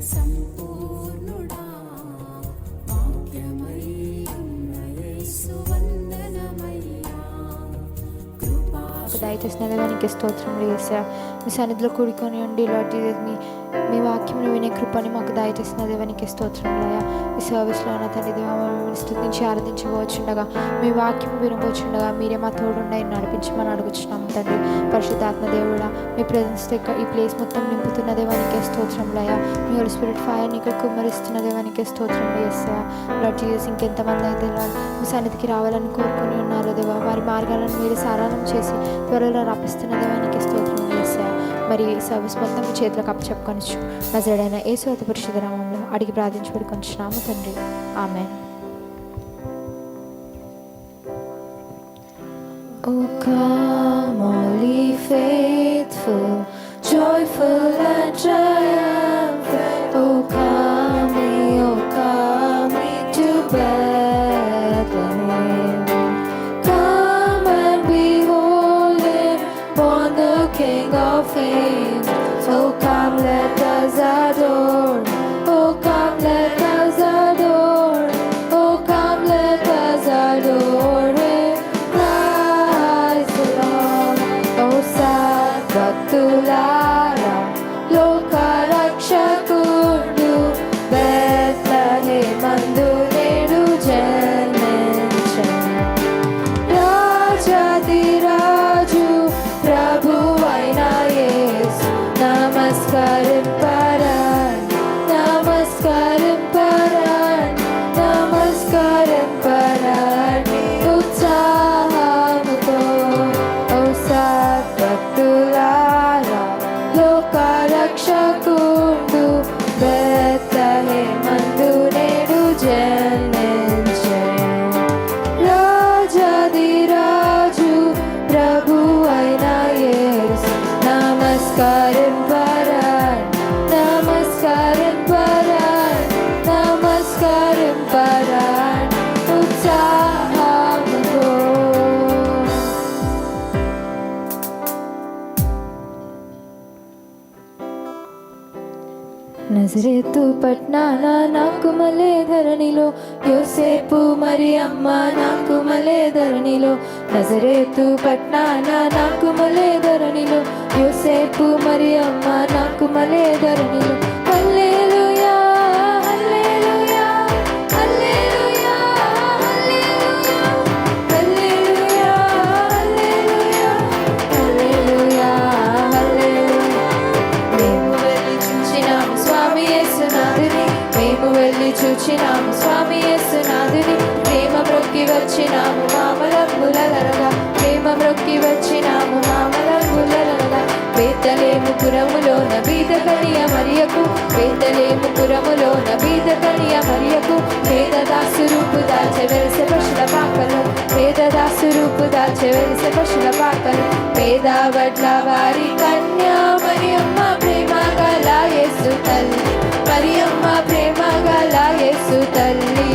సంపూర్ణుడా వాక్యమై ఉన్న యేసు వందనమయ్యా. దయచేసిన దేవానికి స్తోత్రములు యేసయ్యా. మీ సన్నిధిలో కూడుకొని ఉండి లార్డ్ జీసస్ మీ వాక్యం వినే కృపని మాకు దయచేసిన దేవానికి స్తోత్రములయ్యా. ఈ సర్వీస్లో నా తండ్రి దేవా మిమ్మల్ని స్తుతించి ఆరాధించబోచుండగా మీ వాక్యం వినబోచుండగా మీరే మా తోడుండయి నడిపించమని అడుగుచున్నాము తండ్రి. పరిశుద్ధాత్మ దేవుడా మీ ప్రెజెన్స్ ఈ ప్లేస్ మొత్తం నింపుతున్న దేవానికే స్తోత్రములయ్యా. మీ హోలీ స్పిరిట్ ఫైర్ని ఇక్కడ కుమ్మరిస్తున్న దేవానికే స్తోత్రములు యేసయ్యా. లార్డ్ జీసస్ ఇంకెంతమంది అయితే మీ సన్నిధికి రావాలని కోరుకుని ఉన్నారో దేవా వారి మార్గాలను మీరు సారాలం చేసి త్వరలో రాపిస్తున్న దేవానికి స్తోత్రం యేసయ్యా. మరి సర్వీస్ మొత్తం మీ చేతులకు అప్పచెప్పుకొనొచ్చు నజరేడైన యేసు అతి పరిశుద్ధ నామములో అడిగి ప్రార్థించబడి కొంచున్నాము తండ్రి. ఆమేన్. Oh come all ye faithful, joyful and triumphant. Oh come ye to Bethlehem. Come and behold him, born the King of fame. Oh come let us adore, oh come let us adore, oh come let us adore him, Christ the Lord. Oh sad bhaktulara loka rakshakundu Bethlehem mandu nedu janminchanu. Rajadi Raju Prabhu aina Yesu namaskaram paran, namaskaram paran, namaskaram paran utsahamuto. O sad bhaktulara loka rakshakundu Bethlehem mandu nedu janminchanu. Rajadi Raju Prabhu aina Yesu namaskaram paran, namaskaram paran, namaskaram paran utsahamuto. నజరేతు పట్నాన నాకు మలే ధరణిలో యోసేపు మరి అమ్మ నాకు మలే ధరణిలో. నజరేతు పట్నాన నాకు మలే ధరణిలో యోసేపు మరి అమ్మ నాకు మలే ధరణిలో. హల్లెలూయా హల్లెలూయా హల్లెలూయా హల్లెలూయా హల్లెలూయా హల్లెలూయా హల్లెలూయా. మేము వెళ్ళి చూచినాము స్వామి యేసునాథుని, మేము వెళ్ళి చూచినాము స్వామి యేసునాథుని. ప్రేమ మ్రొక్కి వచ్చినాము మామలంబులరగా, ప్రేమ మ్రొక్కి వచ్చినాము మామలంబులరగా. బేతలేము పురములోన బీద కనియ మరియకు, బేతలేము పురములోన బీద కనియ మరియకు. వేదదాసు రూపు దాల్చె వెలిసె పశుల పాకలు, వేదదాసు రూపు దాల్చె వెలిసె పశుల పాకలు. పేద వడ్ల వారి కన్యా మరియమ్మ ప్రేమ గల యేసు తల్లి, మరియమ్మ ప్రేమ గల యేసు తల్లి.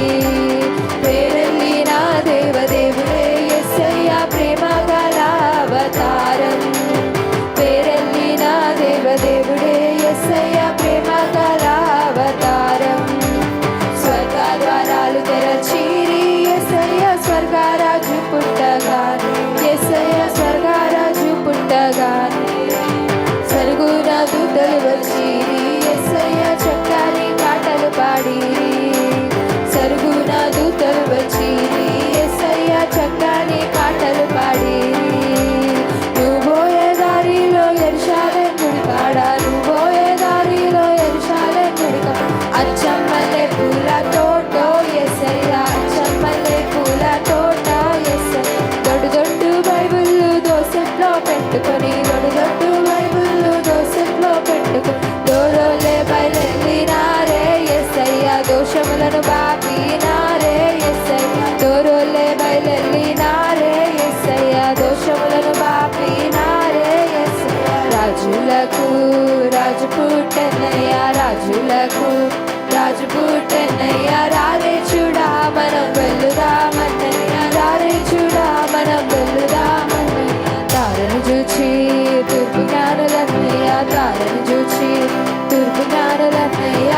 పేరెల్లి నా దేవదేవుడే యేసయ్య ప్రేమ గల అవతారం. పేరెల్లి నా దేవదేవుడే యేసయ్య ప్రేమ గల అవతారం. స్వర్గ ద్వారాలు తెరచిరి యేసయ్య స్వర్గరాజు పుట్టగానే, యేసయ్య స్వర్గరాజు పుట్టగానే. స్వర్గున దూతలు వచ్చిరి యేసయ్య చక్కని పాటలు పాడిరి. స్వర్గున దూతలు వచ్చిరి యేసయ్య చక్కని పాటలు పాడిరి. నువ్వు పోయే దారిలో యెరూషలేము గుడి కాడ, నువ్వు పోయే దారిలో యెరూషలేము గుడి కాడ. అచ్చమ్మలే పూల తోట యేసయ్య, అచ్చమ్మలే పూల తోట యేసయ్య. దొడ్డు దొడ్డు బైబిళ్ళు దోసెట్లో పెట్టుకొని, దొడ్డు దొడ్డు బైబిళ్ళు దోసెట్లో పెట్టుకొని. దోరోలే బయలెళ్ళినారే యేసయ్య దోషములను బాపినారే యేసయ్య. దోరోలే బయలెళ్ళినారే యేసయ్య దోషములను బాపినారే యేసయ్య. రాజులకు రాజు పుట్టెన్నయ్య, రాజులకు రాజు పుట్టెన్నయ్య. రారే చూడా మనం వెళ్ళుదామన్నయ్య, రారే చూడా మనం వెళ్ళుదామన్నయ్య. తారను చూచి తూర్పు జ్ఞానులన్నయ్య, తారను చూచి తూర్పు జ్ఞానులన్నయ్య.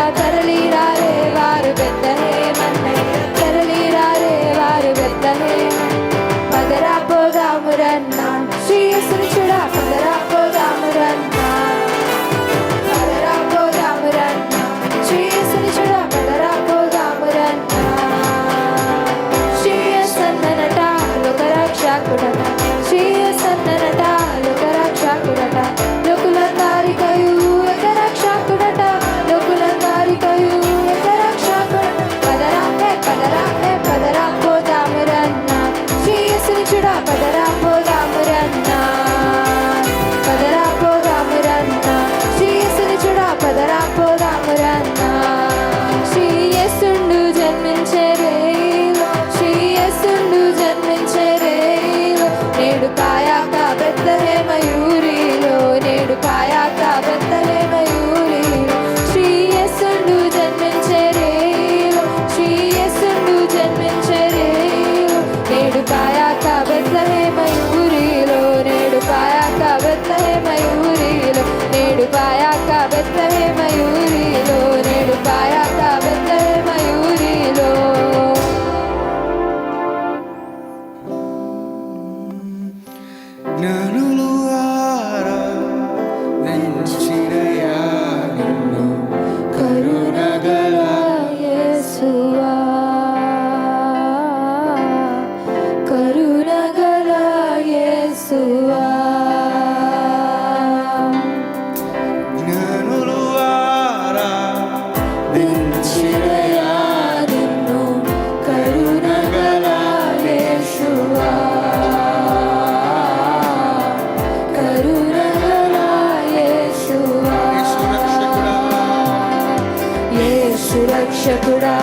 యేసు రక్షకుడా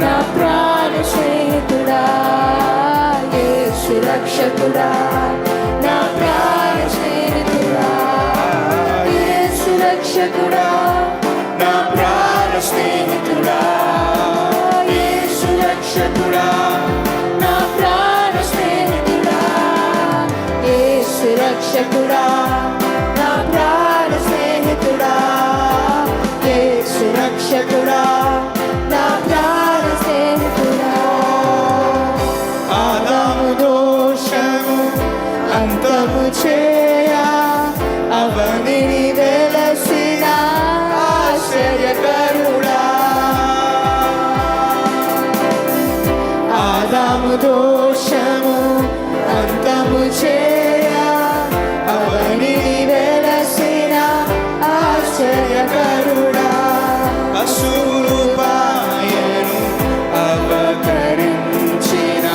నా ప్రాణ స్నేహితుడా యేసు రక్షకుడా నా ప్రాణ స్నేహితుడా యేసు రక్షకుడా నా ప్రాణ స్నేహితుడా యేసు రక్షకుడా నా ప్రాణ స్నేహితుడా యేసు రక్షకుడా నా ప్రాణ స్నేహితుడా యేసు రక్షకుడా నా ప్రాణ స్నేహితుడా ఆదాము దోషము అంతము చేయ అవనిని వెలసిన ఆశ్చర్యకరుడా ఆదాము దోషము అంతము చేయ అవనిని వెలసిన ఆశ్చర్యకరుడా అసురు బాయను అవతరించిన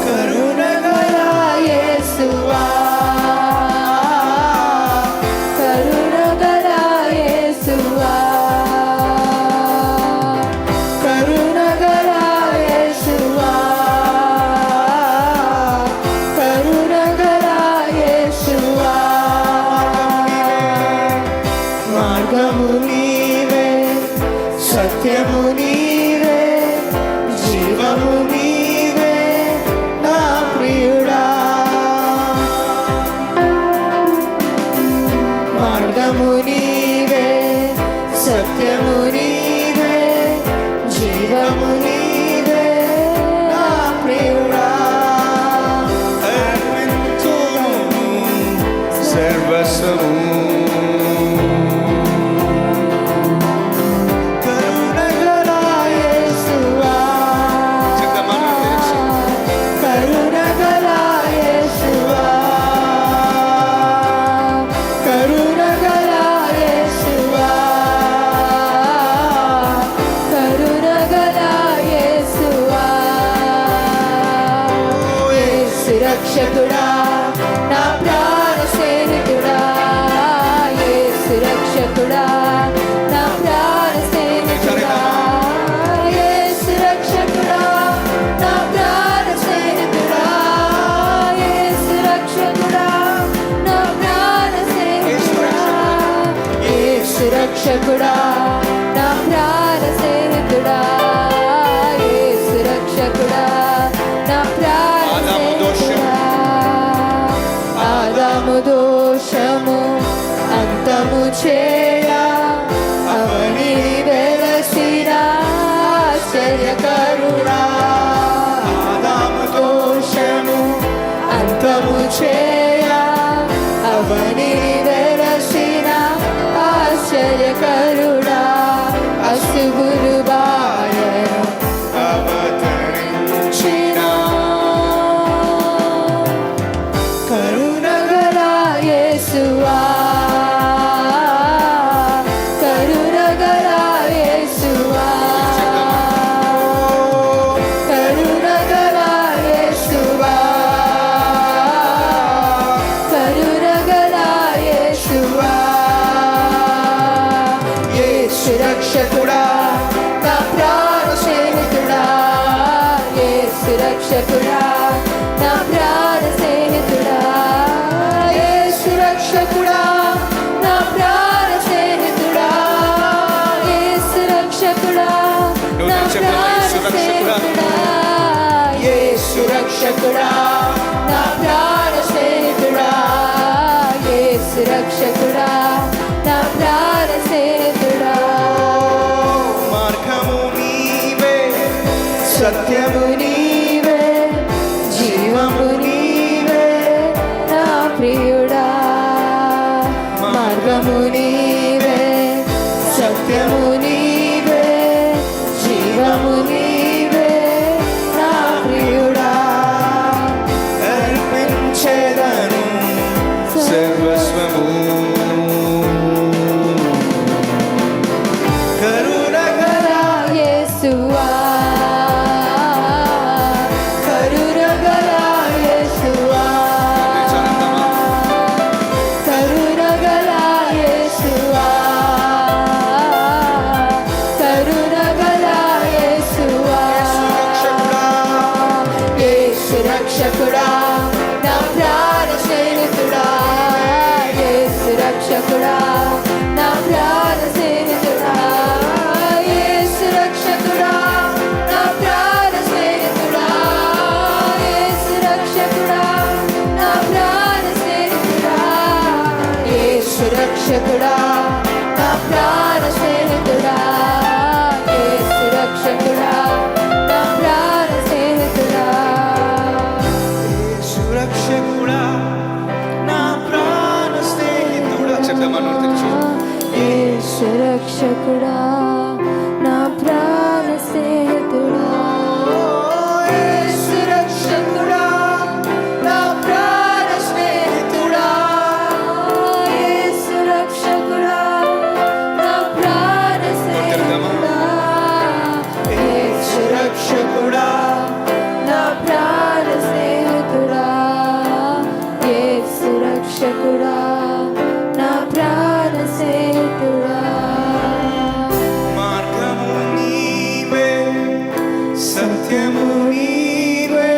కరుణగల యేసువా కరుణగల యేసువా కరుణగల యేసువా కరుణగల యేసువా మార్గము నీవే సత్యము నీవే జీవము నీవే నా ప్రియుడా మార్గము నీవే సత్యము నీవే జీవము నీవే నా ప్రియుడా అర్పించును సర్వస్వము కరుణగల యేసువా కరుణగల యేసువా కరుణగల యేసువా కరుణగల యేసువా యేసు రక్షకుడా నా ప్రాణ స్నేహితుడా యేసు రక్షకుడా నా ప్రాణ స్నేహితుడా యేసు రక్షకుడా నా ప్రాణ స్నేహితుడా యేసు రక్షకుడా నా ప్రాణ స్నేహితుడా యేసు రక్షకుడా నా ప్రాణ స్నేహితుడా యేసు రక్షకుడా నా ప్రాణ ఆదాము దోషము. స్నేహితుడా ఆదాము దోషము అంతము చేయ అవని వెలసిన ఆశ్చర్యకరుడా ఆదాము దోషము అంతము చేయ అవని వెలసిన ఆశ్చర్యకరుడా అశుభులు బాయను అవతరించిన కరుణగల యేసువా కరుణగల యేసువా కరుణగల యేసువా కరుణగల యేసువా యేసు రక్షకుడా నా ప్రాణ స్నేహితుడా యేసు రక్షకుడా నా ప్రాణ స్నేహితుడా యేసు రక్షకుడా నా ప్రాణ స్నేహితుడా యేసు రక్షకుడా నా ప్రాణ స్నేహితుడా యేసు రక్షకుడా నా ప్రాణ స్నేహితుడా యేసు రక్షకుడా నా ప్రాణ స్నేహితుడా మార్గము నీవే సత్యము సత్యము నీవే జీవము నీవే నా ప్రియుడా మార్గము నీవే సత్యము నీవే జీవము నీవే నా ప్రియుడా అర్పించెదను సర్వస్వము కరుణగల యేసువా కరుణగల యేసువా యేసు రక్షకుడా నా ప్రాణ స్నేహితుడా యేసు రక్షకుడా నా ప్రాణ స్నేహితుడా యేసు రక్షకుడా నా ప్రాణ స్నేహితుడా చెప్దామని తెలుసు యేసు రక్షకుడా నా ప్రాణ స్నేహితుడా యేసు రక్షకుడా నా ప్రాణ స్నేహితుడా యేసు రక్షకుడా నా ప్రాణ స్నేహితుడా యేసు రక్షకుడా నా ప్రాణ స్నేహితుడా యేసు రక్షకుడా నా ప్రాణ స్నేహితుడా మార్గము నీవే సత్యము నీవే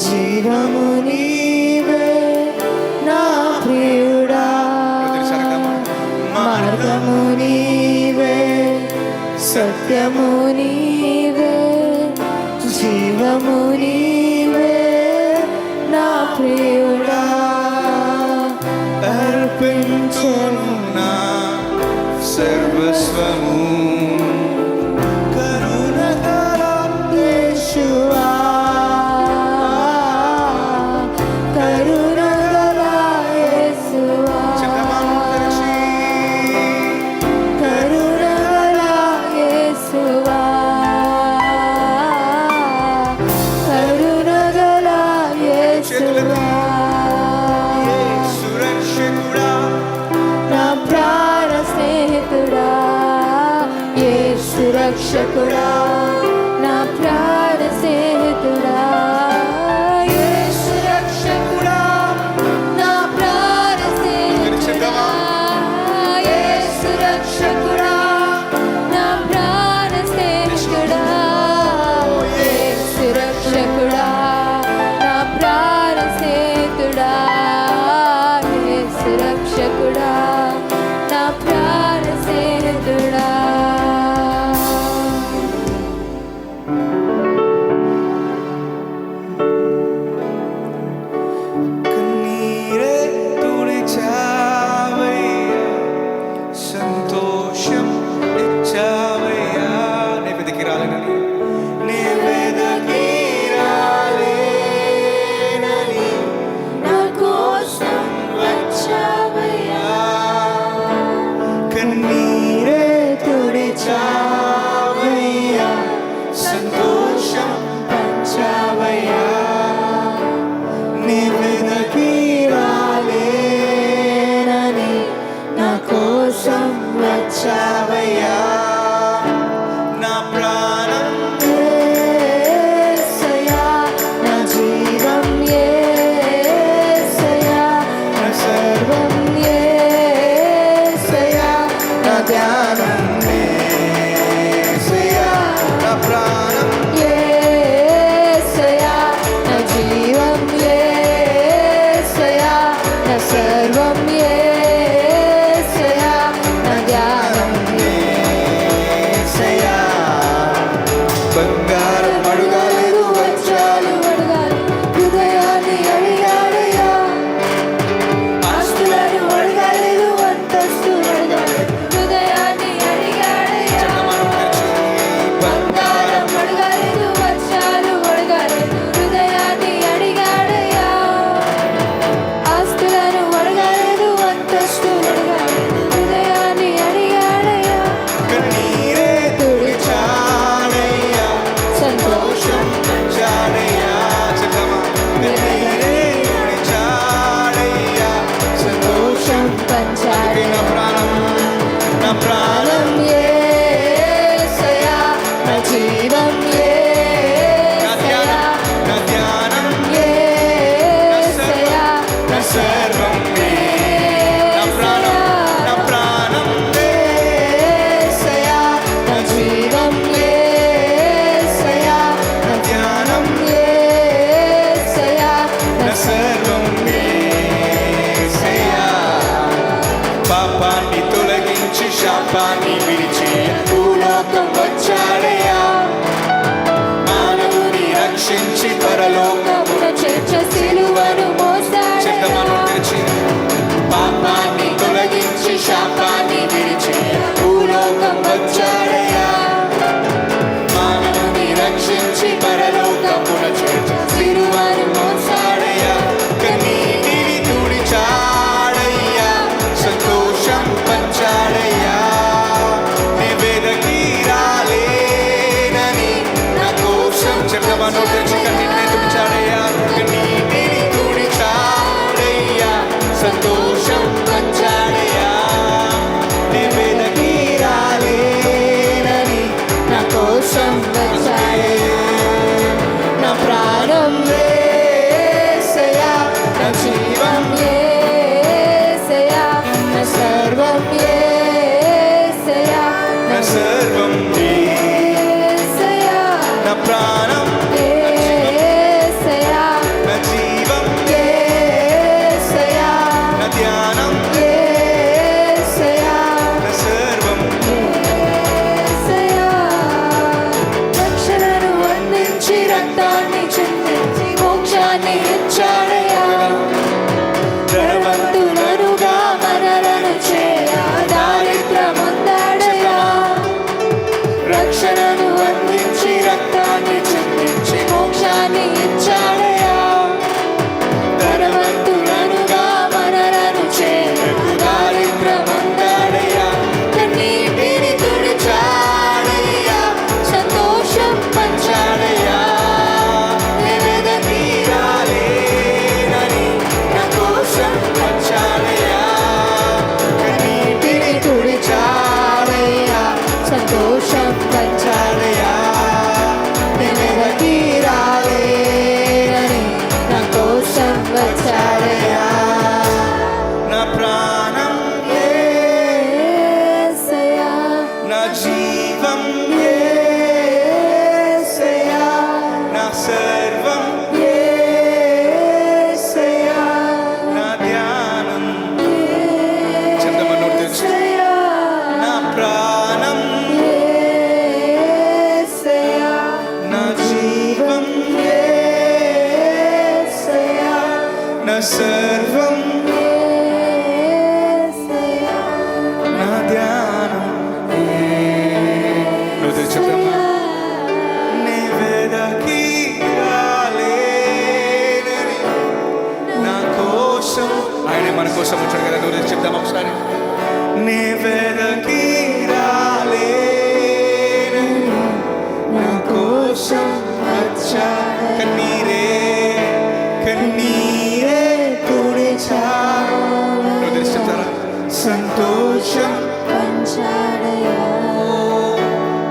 జీవము నీవే నా ప్రియుడా మార్గము నీవే సత్యము నీవే జీవము నీవే నా ప్రియుడా అర్పించును నా సర్వస్వము కరుణగల యేషువా కరుణగల యేసువా చెప్దామని తెలిసి కరుణగల యేసువా కరుణగల యేసువా యేసు రక్షకుడా నా ప్రాణ స్నేహితుడా యేసు రక్షకుడా నా ప్రాణ స్నేహితుడా యేసు రక్షకుడా నా ప్రాణ స్నేహితుడా యేసు రక్షకుడా నా ప్రాణ స్నేహితుడా యేసు రక్షకుడా నా ప్రాణ స్నేహితుడా యేసు రక్షకుడా నా ప్రాణ స్నేహితుడా కన్నీరే తుడిచావయ్యా సంతోషం ఇచ్చావయ్యా నే వెతికి రాలేనని నే వెతికి రాలేనని నా కోసం వచ్చావయ్యా కన్నీరే తుడిచావయ్యా సంతోషం పంచావయ్యా నీ వెదకి రాలేనని నా కోసం వచ్చావయ్యా నా ప్రాణం యేసయ్యా నా జీవం యేసయ్యా నా సర్వం యేసయ్యా నా ధ్యానం యేసయ్యా నా ప్రాణం యేసయ్యా నా జీవం యేసయ్యా నా సర్వం యేసయ్యా నా ధ్యానం యేసయ్యా బంగారం అడుగాలేదు వజ్రాలు అడగాలి హృదయాన్ని అడిగాడయ్యా ఆస్తులను అడగాలేదు అంతస్తు అడగాలి హృదయాన్ని అడిగాడయ్యా బంగారం అడగాలేదు వజ్రాలు అడగాలేదు హృదయాన్ని అడిగాడయ్యా ఆస్తులను అడగాలేదు అంతస్తు అడగాలేదు హృదయాన్ని అడిగాడయ్యా కన్నీరే తుడిచాడయ్యా సంతోషం చాడయ్యా చెప్దామా కన్నీరే తుడిచాడయ్యా సంతోషం పంచాడు నా ప్రాణం నా ప్రాణం ప్రాణం యేసయ్యా నా జీవం యేసయ్యా నా ధ్యానం యేసయ్యా నా సర్వం నా ప్రాణం యేసయ్యా నా జీవం యేసయ్యా నా ధ్యానం యేసయ్యా నా సర్వం యేసయ్యా పాపాన్ని తొలగించి శాపాన్ని విడిచి భూలోకం వచ్చాడయ్యా మానవుని రక్షించి పరలోకము చేర్చ సిలువను మోసాడయ్యా చెప్దామని తెలిసి పాపాన్ని సర్వం నా ధ్యానం నువ్వు చెప్తామా నీ వెదకి రాలేనని నా కోసం ఆయన మన కోసం వచ్చాడు కదా నువ్వు చెప్తాం ఒకసారి నీ వెదకి రాలేనని నా కోసం వచ్చాడు కన్నీరే తుడిచాడు నువ్వు చెప్తారా సంతోషం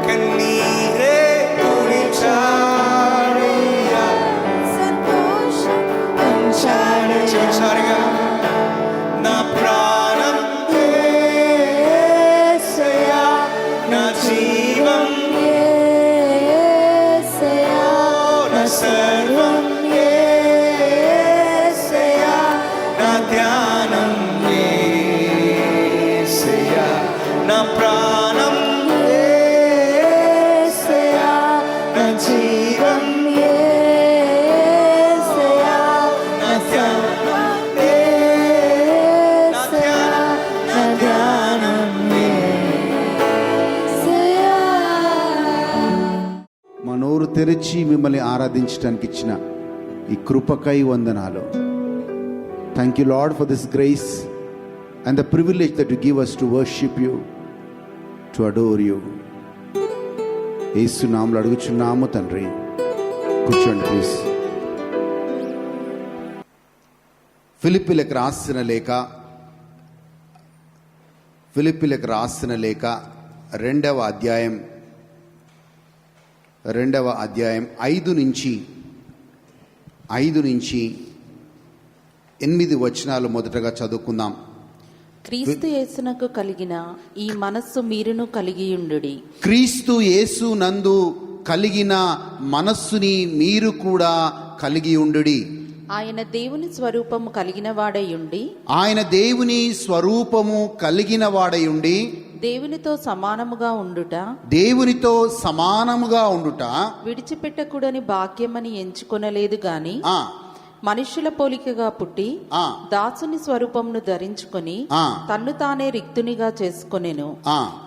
కన్నీరే తుడిచాడయ్యా చివరిసారిగా నా ప్రాణం యేసయ్యా నా జీవం నా సర్వం యేసయ్యా నా ధ్యానం యేసయ్యా నా ప్రాణం యేసయ్యా నా జీవం నా ధ్యానం మా నోరు తెరిచి మిమ్మల్ని ఆరాధించడానికి ఇచ్చిన ఈ కృపకై వందనాలు. Thank you Lord for this grace and the privilege that you give us to worship you, to adore you. Yesu నామములో అడుగుచున్నాము తండ్రి. కూర్చోండి ప్లీజ్. ఫిలిప్పీలకు రాసిన లేఖ రెండవ అధ్యాయం 5 నుంచి 8 వచనాలు మొదటగా చదువుకుందాం. క్రీస్తు యేసునకు కలిగిన ఈ మనస్సు మీరును కలిగియుండుడి. క్రీస్తు యేసు నందు కలిగిన మనస్సుని మీరు కూడా కలిగి ఉండుడి. ఆయన దేవుని స్వరూపము కలిగిన వాడయుండి దేవునితో సమానముగా ఉండుట విడిచిపెట్టకూడని భాగ్యమని ఎంచుకొనలేదు గాని మనుష్యుల పోలికగా పుట్టి దాసుని స్వరూపమును ధరించుకొని తన్ను తానే రిక్తునిగా చేసుకొనెను.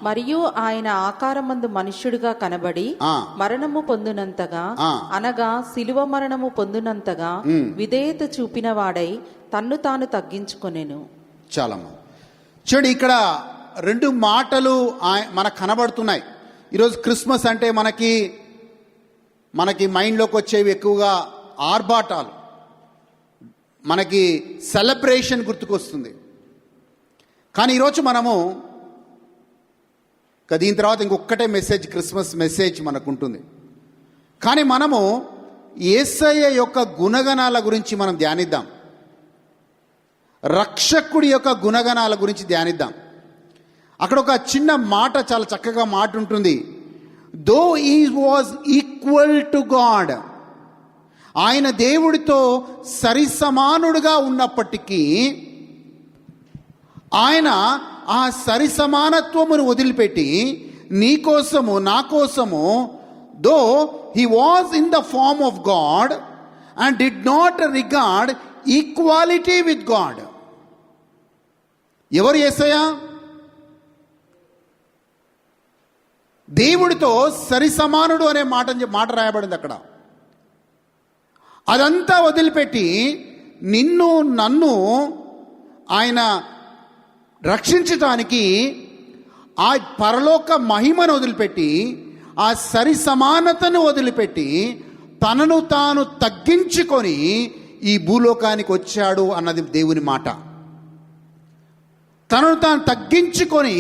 మరియు ఆయన ఆకారమందు మనుష్యుడిగా కనబడి మరణము పొందునంతగా అనగా శిలువ మరణము పొందునంతగా విధేయత చూపిన వాడై తన్ను తాను తగ్గించుకొనెను. చాలా చూడండి, ఇక్కడ 2 మాటలు మనకు కనబడుతున్నాయి. ఈరోజు క్రిస్మస్ అంటే మనకి మైండ్లోకి వచ్చేవి ఎక్కువగా ఆర్భాటాలు, మనకి సెలబ్రేషన్ గుర్తుకొస్తుంది. కానీ ఈరోజు మనము దీని తర్వాత ఇంకొక్కటే మెసేజ్, క్రిస్మస్ మెసేజ్ మనకు ఉంటుంది. కానీ మనము యేసయ్య యొక్క గుణగణాల గురించి మనం ధ్యానిద్దాం. రక్షకుడి యొక్క గుణగణాల గురించి ధ్యానిద్దాం. అక్కడ ఒక చిన్న మాట, చాలా చక్కగా మాట ఉంటుంది. దో he was equal to God, ఆయన దేవుడితో సరిసమానుడుగా ఉన్నప్పటికీ ఆయన ఆ సరిసమానత్వమును వదిలిపెట్టి నీ కోసము నా కోసము, though he was in the form of God and did not regard equality with God. ఎవరు యేసయ్య? దేవుడితో సరిసమానుడు అనే మాట రాయబడింది అక్కడ. అదంతా వదిలిపెట్టి నిన్ను నన్ను ఆయన రక్షించటానికి ఆ పరలోక మహిమను వదిలిపెట్టి, ఆ సరిసమానతను వదిలిపెట్టి తనను తాను తగ్గించుకొని ఈ భూలోకానికి వచ్చాడు అన్నది దేవుని మాట. తనను తాను తగ్గించుకొని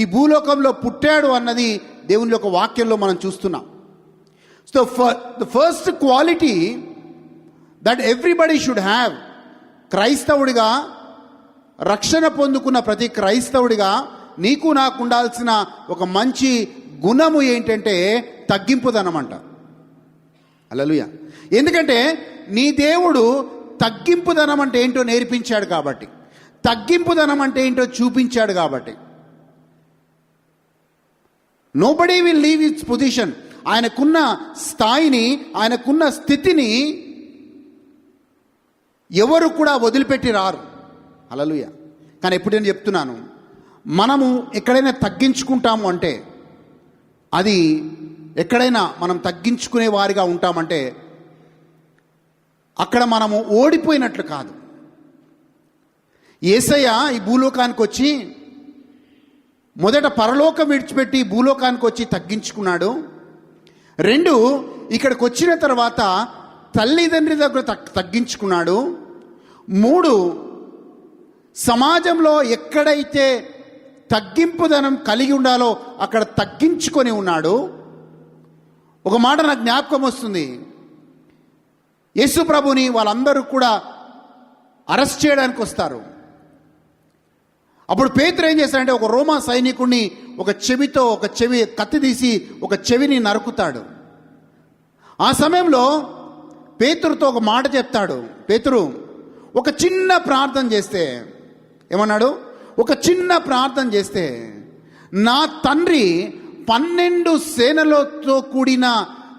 ఈ భూలోకంలో పుట్టాడు అన్నది దేవుని యొక్క వాక్యంలో మనం చూస్తున్నాం. So the first quality that everybody should have, క్రైస్తవుడిగా రక్షణ పొందుకున్న ప్రతి క్రైస్తవుడిగా నీకు నాకు ఉండాల్సిన ఒక మంచి గుణము ఏంటంటే తగ్గింపుదనమంట. హల్లెలూయా. ఎందుకంటే నీ దేవుడు తగ్గింపుదనం అంటే ఏంటో నేర్పించాడు కాబట్టి, తగ్గింపుదనం అంటే ఏంటో చూపించాడు కాబట్టి. Nobody will leave it's position. ఆయనకున్న స్థాయిని, ఆయనకున్న స్థితిని ఎవరు కూడా వదిలిపెట్టి రారు. హల్లెలూయా. కానీ ఎప్పుడు నేను చెప్తున్నాను, మనము ఎక్కడైనా తగ్గించుకుంటాము అంటే, అది ఎక్కడైనా మనం తగ్గించుకునే వారిగా ఉంటామంటే అక్కడ మనము ఓడిపోయినట్లు కాదు. యేసయ్య ఈ భూలోకానికి వచ్చి మొదట పరలోకం విడిచిపెట్టి భూలోకానికి వచ్చి తగ్గించుకున్నాడు. 2, ఇక్కడికి వచ్చిన తర్వాత తల్లిదండ్రి దగ్గర తగ్గించుకున్నాడు. 3, సమాజంలో ఎక్కడైతే తగ్గింపుదనం కలిగి ఉండాలో అక్కడ తగ్గించుకొని ఉన్నాడు. ఒక మాట నాకు జ్ఞాపకం వస్తుంది. యేసు ప్రభుని వాళ్ళందరూ కూడా అరెస్ట్ చేయడానికి వస్తారు. అప్పుడు పేతురు ఏం చేస్తాడంటే ఒక రోమా సైనికుడిని ఒక చెవి కత్తి తీసి ఒక చెవిని నరుకుతాడు. ఆ సమయంలో పేతురుతో ఒక మాట చెప్తాడు. పేతురు, ఒక చిన్న ప్రార్థన చేస్తే, ఏమన్నాడు? ఒక చిన్న ప్రార్థన చేస్తే నా తండ్రి 12 సేనలతో కూడిన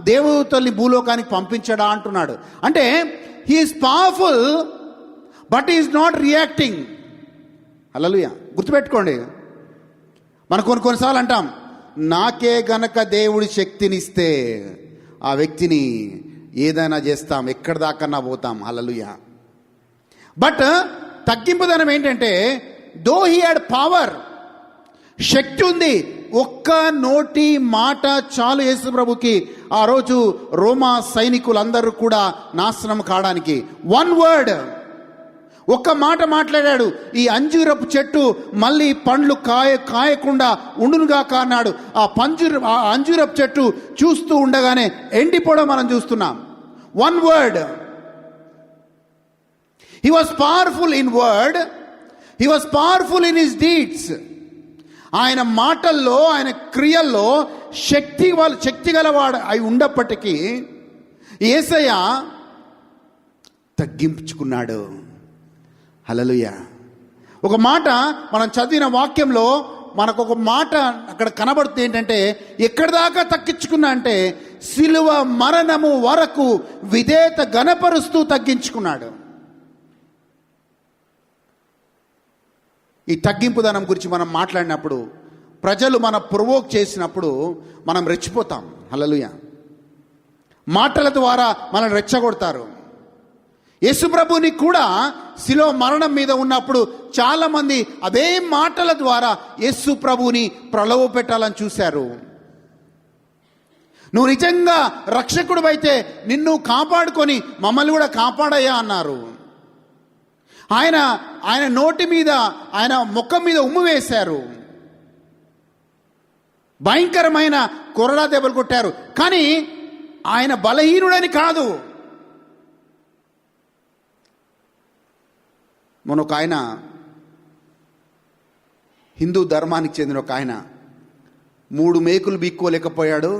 దేవదూతల్ని భూలోకానికి పంపించడా అంటున్నాడు. అంటే he is powerful but is not reacting. Hallelujah. గుర్తుపెట్టుకోండి, మనం కొన్నిసార్లు అంటాం, నాకే గనక దేవుడి శక్తినిస్తే ఆ వ్యక్తిని ఏదైనా చేస్తాం, ఎక్కడి దాకన్నా పోతాం. హల్లెలూయా. బట్ తగ్గింపుదనం ఏంటంటే, దో హీ హ్యాడ్ పవర్, శక్తి ఉంది, ఒక్క నోటి మాట చాలు యేసు ప్రభుకి ఆ రోజు రోమా సైనికులందరూ కూడా నాశనం కావడానికి. 1 వర్డ్, ఒక్క మాట మాట్లాడాడు. ఈ అంజూరపు చెట్టు మళ్ళీ పండ్లు కాయకుండా ఉండునుగాక అన్నాడు. ఆ అంజూరపు చెట్టు చూస్తూ ఉండగానే ఎండిపోవడం మనం చూస్తున్నాం. 1 word. He was powerful in word, he was powerful in his deeds. ఆయన మాటల్లో, ఆయన క్రియల్లో శక్తి గలవాడు అయి ఉండప్పటికీ యేసయ్య తగ్గించుకున్నాడు. హల్లెలూయా. ఒక మాట మనం చదివిన వాక్యంలో మనకు ఒక మాట అక్కడ కనబడుతుంది. ఏంటంటే, ఎక్కడి దాకా తగ్గించుకున్నా అంటే సిలువ మరణము వరకు విధేయత గణపరుస్తూ తగ్గించుకున్నాడు. ఈ తగ్గింపుదనం గురించి మనం మాట్లాడినప్పుడు, ప్రజలు మన ప్రొవోక్ చేసినప్పుడు మనం రెచ్చిపోతాం. హల్లెలూయా. మాటల ద్వారా మనం రెచ్చగొడతారు. యేసుప్రభుని కూడా శిలువ మరణం మీద ఉన్నప్పుడు చాలామంది అదే మాటల ద్వారా యేసుప్రభుని ప్రలోభ పెట్టాలని చూశారు. నువ్వు నిజంగా రక్షకుడు అయితే నిన్ను కాపాడుకొని మమ్మల్ని కూడా కాపాడయ్యా అన్నారు. ఆయన నోటి మీద, ఆయన ముఖం మీద ఉమ్ము వేశారు. భయంకరమైన కొరడా దెబ్బలు కొట్టారు. కానీ ఆయన బలహీనుడని కాదు. మన ఒక ఆయన, హిందూ ధర్మానికి చెందిన ఒక ఆయన 3 మేకులు బీక్కోలేకపోయాడు,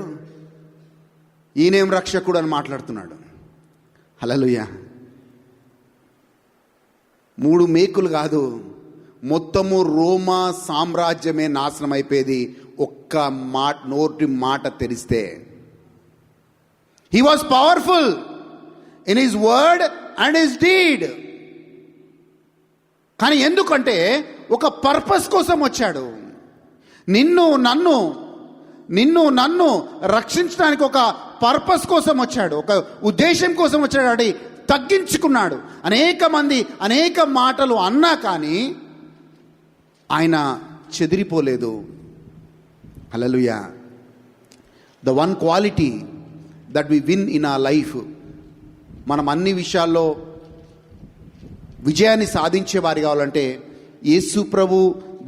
ఈయనేం రక్షకుడు అని మాట్లాడుతున్నాడు. హల్లెలూయా. 3 మేకులు కాదు, మొత్తము రోమా సామ్రాజ్యమే నాశనం అయిపోయేది ఒక్క నోటి మాట తెరిస్తే. He was powerful in his word and his deed. కానీ ఎందుకంటే ఒక పర్పస్ కోసం వచ్చాడు. నిన్ను నన్ను రక్షించడానికి ఒక పర్పస్ కోసం వచ్చాడు, ఒక ఉద్దేశం కోసం వచ్చాడు. అది తగ్గించుకున్నాడు. అనేక మంది అనేక మాటలు అన్నా కానీ ఆయన చెదిరిపోలేదు. Hallelujah. The one quality that we win in our life, మనం అన్ని విషయాల్లో విజయాన్ని సాధించే వారి కావాలంటే యేసు ప్రభు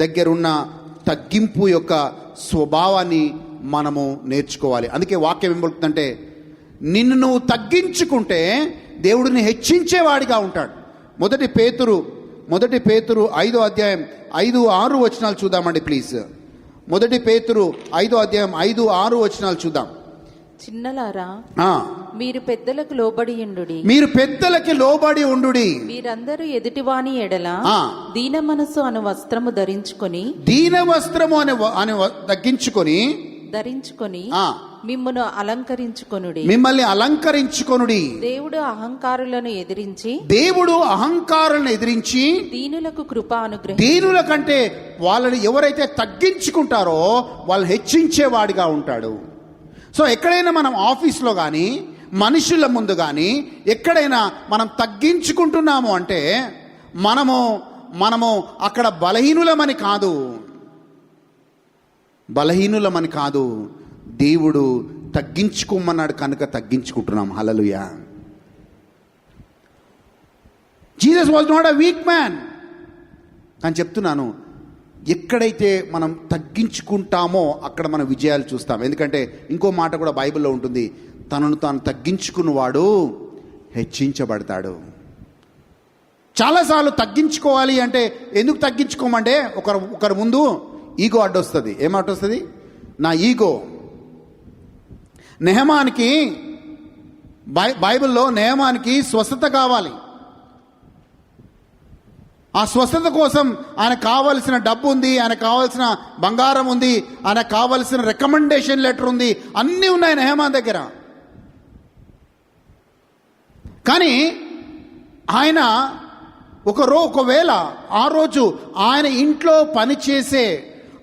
దగ్గరున్న తగ్గింపు యొక్క స్వభావాన్ని మనము నేర్చుకోవాలి. అందుకే వాక్యం ఏం పలుకుతుందంటే, నిన్ను నువ్వు తగ్గించుకుంటే దేవుడిని హెచ్చించేవాడిగా ఉంటాడు. మొదటి పేతురు 5వ అధ్యాయం 5-6 వచనాలు చూద్దామండి ప్లీజ్. మొదటి పేతురు 5వ అధ్యాయం 5-6 వచనాలు చూద్దాం. చిన్నలారా, మీరు పెద్దలకు లోబడి ఉండుడి. మీరందరూ ఎదుటివాని ఎడల దీన మనస్సు అను వస్త్రము ధరించుకొని, దీన వస్త్రము అని తగ్గించుకొని ధరించుకొని ఆ, మిమ్మును అలంకరించుకొనుడి. మిమ్మల్ని అలంకరించుకొనుడి. దేవుడు అహంకారులను ఎదిరించి దేవుడు అహంకారాలను ఎదిరించి దీనులకు కృప అనుగ్రహించి. దీనుల కంటే వాళ్ళని ఎవరైతే తగ్గించుకుంటారో వాళ్ళు హెచ్చించేవాడిగా ఉంటాడు. సో ఎక్కడైనా మనం ఆఫీస్లో కానీ మనుషుల ముందు కానీ ఎక్కడైనా మనం తగ్గించుకుంటున్నాము అంటే మనము అక్కడ బలహీనులమని కాదు, దేవుడు తగ్గించుకోమన్నాడు కనుక తగ్గించుకుంటున్నాం. Hallelujah. Jesus was not a weak man. కానీ చెప్తున్నాను, ఎక్కడైతే మనం తగ్గించుకుంటామో అక్కడ మనం విజయాలు చూస్తాం. ఎందుకంటే ఇంకో మాట కూడా బైబిల్లో ఉంటుంది, తనను తాను తగ్గించుకున్నవాడు హెచ్చించబడతాడు. చాలాసార్లు తగ్గించుకోవాలి అంటే ఎందుకు తగ్గించుకోమంటే ఒకరి ముందు ఈగో అడ్డొస్తుంది. ఏం అడ్డొస్తుంది? నా ఈగో. నెహమానికి బైబిల్లో నెహమానికి స్వస్థత కావాలి. ఆ స్వస్థత కోసం ఆయన కావలసిన డబ్బు ఉంది, ఆయన కావలసిన బంగారం ఉంది, ఆయన కావలసిన రికమెండేషన్ లెటర్ ఉంది, అన్నీ ఉన్నాయి నెహమాన్ దగ్గర. కానీ ఆయన ఒకవేళ ఆ రోజు ఆయన ఇంట్లో పనిచేసే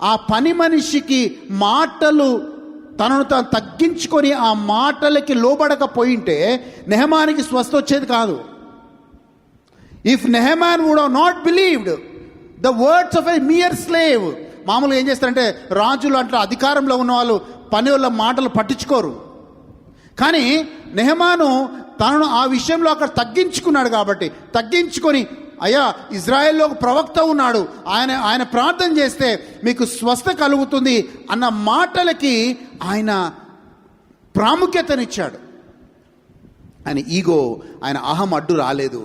ఆ పని మనిషికి మాటలు తనను తాను తగ్గించుకొని ఆ మాటలకి లోబడకపోయింటే నెహమానికి స్వస్థత వచ్చేది కాదు. If Naaman would have not believed the words of a mere slave. మామూలుగా ఏం చేస్తారంటే రాజులు అట్లా అధికారంలో ఉన్న వాళ్ళు పని వాళ్ళ మాటలు పట్టించుకోరు. కానీ నెహమాను తనను ఆ విషయంలో అక్కడ తగ్గించుకున్నాడు. కాబట్టి తగ్గించుకొని, అయ్యా ఇజ్రాయెల్లో ఒక ప్రవక్త ఉన్నాడు, ఆయన ప్రార్థన చేస్తే మీకు స్వస్థ కలుగుతుంది అన్న మాటలకి ఆయన ప్రాముఖ్యతనిచ్చాడు. ఆయన ఈగో, ఆయన అహం అడ్డు రాలేదు.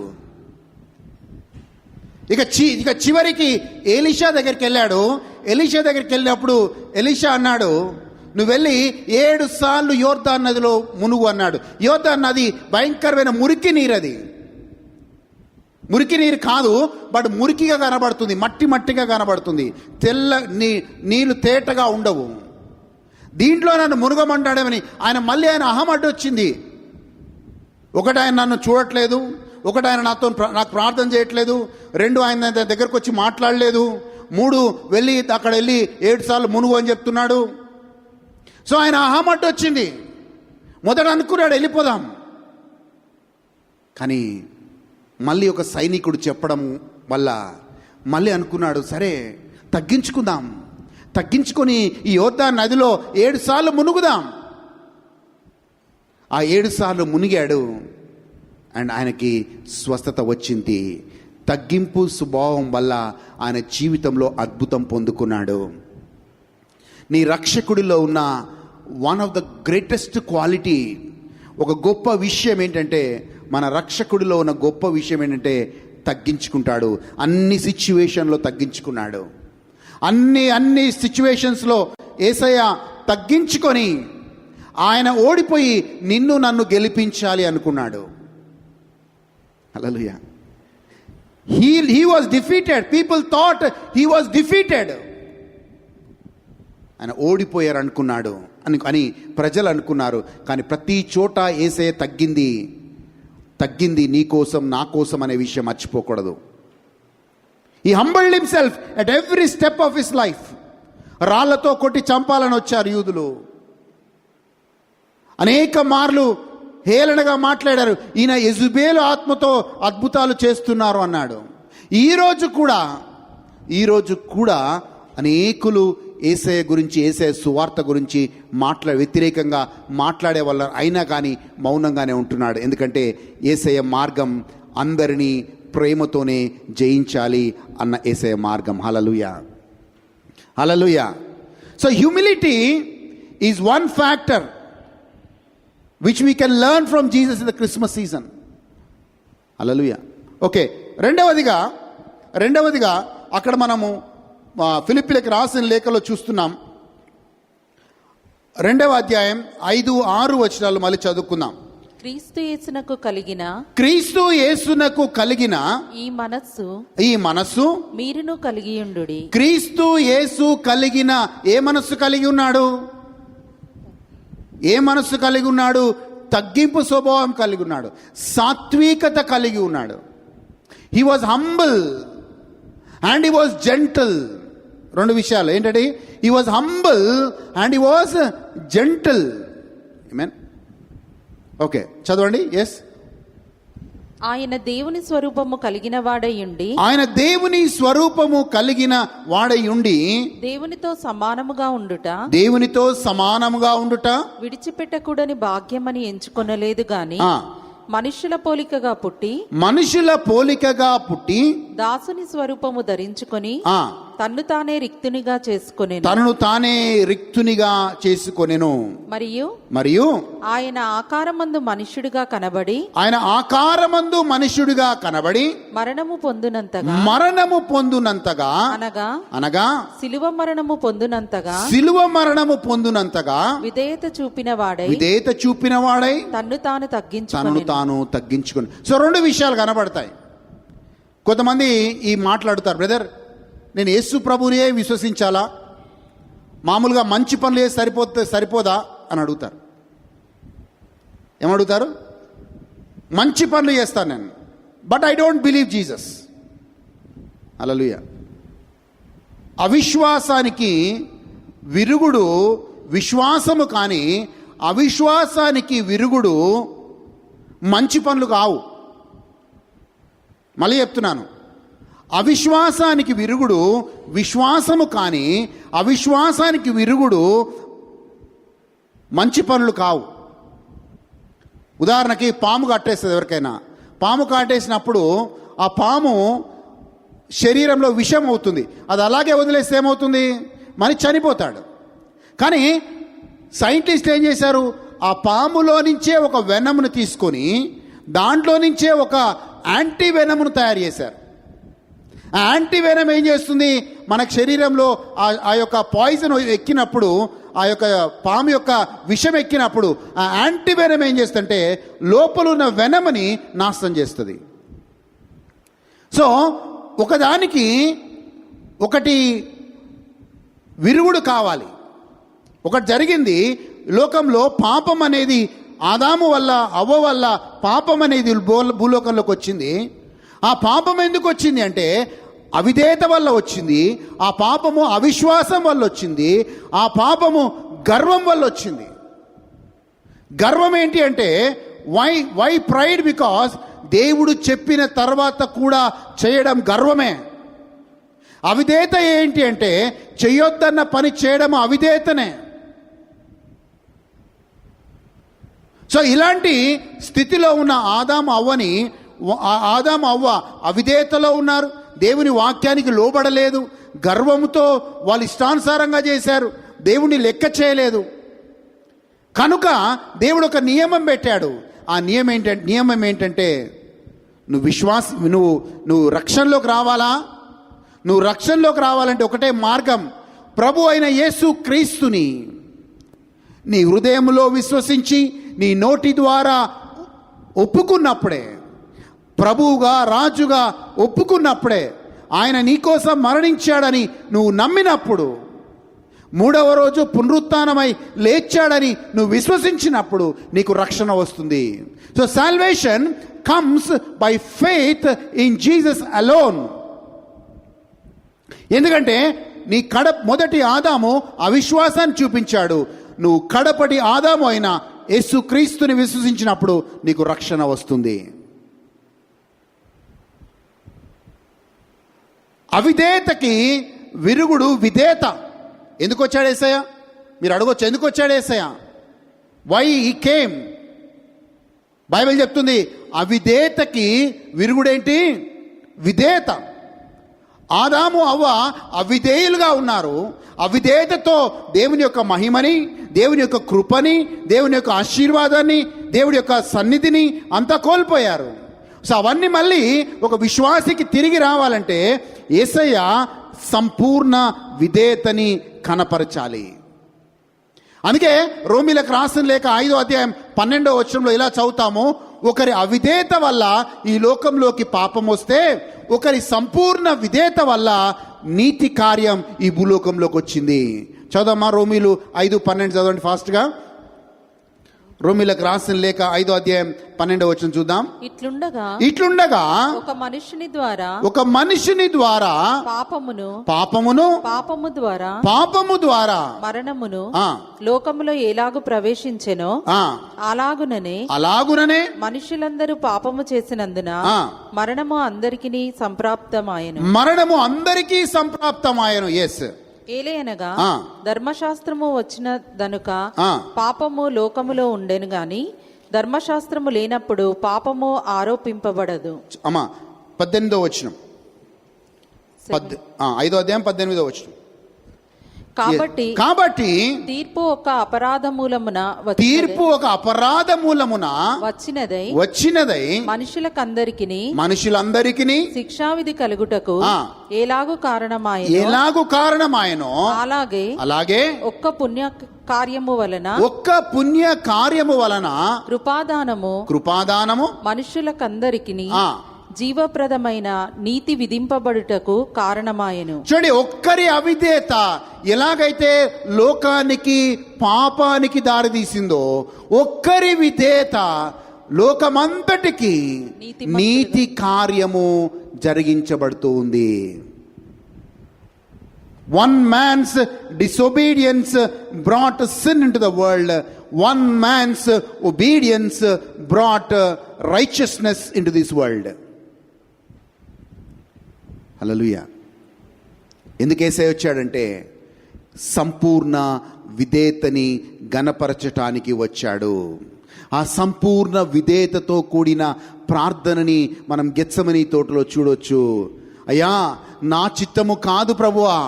ఇక చివరికి ఎలీషా దగ్గరికి వెళ్ళాడు. ఎలీషా దగ్గరికి వెళ్ళినప్పుడు ఎలీషా అన్నాడు, నువ్వు వెళ్ళి 7 సార్లు యోర్దాన్ నదిలో మునుగు అన్నాడు. యోర్దాన్ నది భయంకరమైన మురికి నీరు. అది మురికి నీరు కాదు, బట్ మురికిగా కనబడుతుంది, మట్టిగా కనబడుతుంది. నీళ్ళు తేటగా ఉండవు. దీంట్లో నన్ను మునుగమంటాడేమని ఆయన అహం అడ్డొచ్చింది. ఒకటి ఆయన నన్ను చూడట్లేదు, ఒకటి ఆయన నాకు ప్రార్థన చేయట్లేదు, 2 ఆయన దగ్గరకు వచ్చి మాట్లాడలేదు, 3 అక్కడ వెళ్ళి 7 సార్లు మునుగు అని చెప్తున్నాడు. సో ఆయన అహం అడ్డొచ్చింది. మొదట అనుకున్నాడు వెళ్ళిపోదాం, కానీ మళ్ళీ ఒక సైనికుడు చెప్పడం వల్ల మళ్ళీ అనుకున్నాడు, సరే తగ్గించుకుందాం, తగ్గించుకొని ఈ యోర్దాను నదిలో 7 సార్లు మునుగుదాం. ఆ 7 సార్లు మునిగాడు అండ్ ఆయనకి స్వస్థత వచ్చింది. తగ్గింపు స్వభావం వల్ల ఆయన జీవితంలో అద్భుతం పొందుకున్నాడు. నీ రక్షకుడిలో ఉన్న one of the greatest quality, ఒక గొప్ప విషయం ఏంటంటే, మన రక్షకుడిలో ఉన్న గొప్ప విషయం ఏంటంటే తగ్గించుకుంటాడు. అన్ని సిచ్యువేషన్లో తగ్గించుకున్నాడు. అన్ని సిచ్యువేషన్స్లో యేసయ్య తగ్గించుకొని ఆయన ఓడిపోయి నిన్ను నన్ను గెలిపించాలి అనుకున్నాడు. హల్లెలూయా. He was defeated. People thought he was defeated. ఆయన ఓడిపోయారు అనుకున్నాడు అని ప్రజలు అనుకున్నారు. కానీ ప్రతి చోట యేసయ్య తగ్గింది నీ కోసం నా కోసం అనే విషయం మర్చిపోకూడదు. He humbled himself at every step of his life. రాళ్లతో కొట్టి చంపాలని వచ్చారు యూదులు. అనేక మార్లు హేళనగా మాట్లాడారు, ఈయన యెజబెలు ఆత్మతో అద్భుతాలు చేస్తున్నారు అన్నాడు. ఈరోజు కూడా అనేకులు యేసయ్య గురించి, యేసయ్య సువార్త గురించి వ్యతిరేకంగా మాట్లాడే వాళ్ళ అయినా కానీ మౌనంగానే ఉంటున్నాడు. ఎందుకంటే యేసయ్య మార్గం అందరినీ ప్రేమతోనే జయించాలి అన్న యేసయ్య మార్గం. Hallelujah, hallelujah. So humility is one factor which we can learn from Jesus in the Christmas season. Hallelujah. Okay, రెండవదిగా అక్కడ మనము ఫిలిప్పీలకు రాసిన లేఖలో చూస్తున్నాం. 2వ అధ్యాయం 5-6 వచనాలు మళ్ళీ చదువుకుందాం. క్రీస్తు యేసునకు కలిగిన ఈ మనస్సు మీరును కలిగి ఉండుడి. క్రీస్తు యేసు కలిగిన ఏ మనస్సు కలిగి ఉన్నాడు? ఏ మనస్సు కలిగి ఉన్నాడు? తగ్గింపు స్వభావం కలిగి ఉన్నాడు, సాత్వికత కలిగి ఉన్నాడు. He was humble and he was gentle. రెండు విషయాలు ఏంటంటే, he was humble and he was gentle. Amen. Okay, చదవండి. ఎస్. ఆయన దేవుని స్వరూపము కలిగిన వాడయుండి, ఆయన దేవుని స్వరూపము కలిగిన వాడయుండి దేవునితో సమానముగా ఉండుట, దేవునితో సమానముగా ఉండుట విడిచిపెట్టకూడని భాగ్యమని ఎంచుకొనలేదు గాని, ఆ, మనుష్యుల పోలికగా పుట్టి, మనుషుల పోలికగా పుట్టి, దాసుని స్వరూపము ధరించుకొని, ఆ, తన్ను తానే రిక్తునిగా చేసుకొనెను. తనను తానే రిక్తునిగా చేసుకొనెను. మరియు ఆయన ఆకారమందు మనుష్యుడిగా కనబడి, ఆయన ఆకారమందు మనుష్యుడిగా కనబడి మరణము పొందునంతగా, మరణము పొందునంతగా అనగా సిలువ మరణము పొందునంతగా, సిలువ మరణము పొందునంతగా విధేయత చూపిన వాడై తన్ను తాను తగ్గించుకొని. సో రెండు విషయాలు కనబడతాయి. కొంతమంది ఈ మాట్లాడుతారు, బ్రదర్ నేను యేసు ప్రభువునే విశ్వసించాలా, మామూలుగా మంచి పనులు చేసి సరిపోదా అని అడుగుతారు. ఏమడుగుతారు? మంచి పనులు చేస్తాను నేను, but I don't believe Jesus. Hallelujah. అవిశ్వాసానికి విరుగుడు విశ్వాసము, కానీ అవిశ్వాసానికి విరుగుడు మంచి పనులు కావు. మళ్ళీ చెప్తున్నాను, అవిశ్వాసానికి విరుగుడు విశ్వాసము, కానీ అవిశ్వాసానికి విరుగుడు మంచి పనులు కావు. ఉదాహరణకి పాము కట్టేస్తుంది. ఎవరికైనా పాము కాటేసినప్పుడు ఆ పాము శరీరంలో విషం అవుతుంది. అది అలాగే వదిలేస్తే ఏమవుతుంది? మనిషి చనిపోతాడు. కానీ సైంటిస్ట్ ఏం చేశారు? ఆ పాములో నుంచే ఒక వెనమును తీసుకొని దాంట్లో నుంచే ఒక యాంటీ వెనమును తయారు చేశారు. ఆ యాంటీ వెనం ఏం చేస్తుంది? మనకు శరీరంలో ఆ యొక్క పాయిజన్ ఎక్కినప్పుడు, ఆ యొక్క పాము యొక్క విషం ఎక్కినప్పుడు ఆ యాంటీ వెనం ఏం చేస్తుందంటే లోపల ఉన్న వెనముని నాశనం చేస్తుంది. సో ఒకదానికి ఒకటి విరుగుడు కావాలి. ఒకటి జరిగింది లోకంలో, పాపం అనేది ఆదాము వల్ల, అవ్వ వల్ల పాపం అనేది భూలోకంలోకి వచ్చింది. ఆ పాపం ఎందుకు వచ్చింది అంటే అవిధేయత వల్ల వచ్చింది. ఆ పాపము అవిశ్వాసం వల్ల వచ్చింది. ఆ పాపము గర్వం వల్ల వచ్చింది. గర్వం ఏంటి అంటే వై ప్రైడ్? బికాస్ దేవుడు చెప్పిన తర్వాత కూడా చేయడం గర్వమే. అవిధేయత ఏంటి అంటే చెయ్యొద్దన్న పని చేయడం అవిధేయతనే. సో ఇలాంటి స్థితిలో ఉన్న ఆదాము అవ్వ అవిధేయతలో ఉన్నారు. దేవుని వాక్యానికి లోబడలేదు. గర్వంతో వాళ్ళు ఇష్టానుసారంగా చేశారు. దేవుని లెక్క చేయలేదు. కనుక దేవుడు ఒక నియమం పెట్టాడు. ఆ నియమం ఏంటంటే నువ్వు రక్షణలోకి రావాలా? నువ్వు రక్షణలోకి రావాలంటే ఒకటే మార్గం, ప్రభు అయిన యేసు క్రీస్తుని నీ హృదయంలో విశ్వసించి నీ నోటి ద్వారా ఒప్పుకున్నప్పుడే, ప్రభువుగా రాజుగా ఒప్పుకున్నప్పుడే, ఆయన నీకోసం మరణించాడని నువ్వు నమ్మినప్పుడు, మూడవ రోజు పునరుత్థానమై లేచాడని నువ్వు విశ్వసించినప్పుడు నీకు రక్షణ వస్తుంది. So salvation comes by faith in Jesus alone. ఎందుకంటే నీ మొదటి ఆదాము అవిశ్వాసాన్ని చూపించాడు. నువ్వు కడపటి ఆదాము అయిన యేసు క్రీస్తుని విశ్వసించినప్పుడు నీకు రక్షణ వస్తుంది. అవిధేయతకి విరుగుడు విధేయత. ఎందుకు వచ్చాడు యేసయ్య? మీరు అడగొచ్చు, ఎందుకు వచ్చాడు Yesayya? Why he came? Bible చెప్తుంది అవిధేయతకి విరుగుడేంటి? విధేయత. ఆదాము అవ్వ అవిధేయులుగా ఉన్నారు. అవిధేయతతో దేవుని యొక్క మహిమని, దేవుని యొక్క కృపని, దేవుని యొక్క ఆశీర్వాదాన్ని, దేవుని యొక్క సన్నిధిని అంతా కోల్పోయారు. సో అవన్నీ మళ్ళీ ఒక విశ్వాసికి తిరిగి రావాలంటే యేసయ్య సంపూర్ణ విధేయతని కనపరచాలి. అందుకే రోమీలకు రాసిన లేఖ 5వ అధ్యాయం 12వ వచనంలో ఇలా చదువుతాము, ఒకరి అవిధేయత వల్ల ఈ లోకంలోకి పాపం వస్తే ఒకరి సంపూర్ణ విధేయత వల్ల నీతి కార్యం ఈ భూలోకంలోకి వచ్చింది. చదవమ్మా, రోమీలు 5:12 చదవండి ఫాస్ట్గా. రోమిలకు రాసిన లేఖ 5వ అధ్యాయం 12వ వచనం చూద్దాం. ఇట్లుండగా ఒక మనుషుని ద్వారా పాపము ద్వారా మరణమును లోకములో ఎలాగు ప్రవేశించెనో అలాగుననే మనుషులందరూ పాపము చేసినందున మరణము అందరికీ సంప్రాప్తమాయెను. ఎస్, ఏలయనగా ధర్మశాస్త్రము వచ్చిన దనుక పాపము లోకములో ఉండెను గాని ధర్మశాస్త్రము లేనప్పుడు పాపము ఆరోపింపబడదు. అమ్మా 18వ వచనం, 5వ అధ్యాయం 18వ వచనం. కాబట్టి తీర్పు ఒక అపరాధ మూలమున వచ్చినదై మనుషులందరికీ శిక్షావిధి కలుగుటకు ఎలాగు కారణమాయెనో అలాగే ఒక్క పుణ్య కార్యము వలన కృపాదానము మనుషులకందరికీ జీవప్రదమైన నీతి విధింపబడుటకు కారణమాయెను. చూడండి, ఒక్కరి అవిధేయత ఎలాగైతే లోకానికి పాపానికి దారితీసిందో, ఒక్కరి విధేయత లోకమంతటికి నీతి కార్యము జరిగించబడుతూ ఉంది. One man's disobedience brought sin into the world. One man's obedience brought righteousness into this world. హల్లెలూయా. ఎందుకు యేసయ్య వచ్చాడంటే సంపూర్ణ విధేయతని గణపరచటానికి వచ్చాడు. ఆ సంపూర్ణ విధేయతతో కూడిన ప్రార్థనని మనం గెత్సెమనీ తోటలో చూడొచ్చు. అయ్యా, నా చిత్తము కాదు ప్రభువా.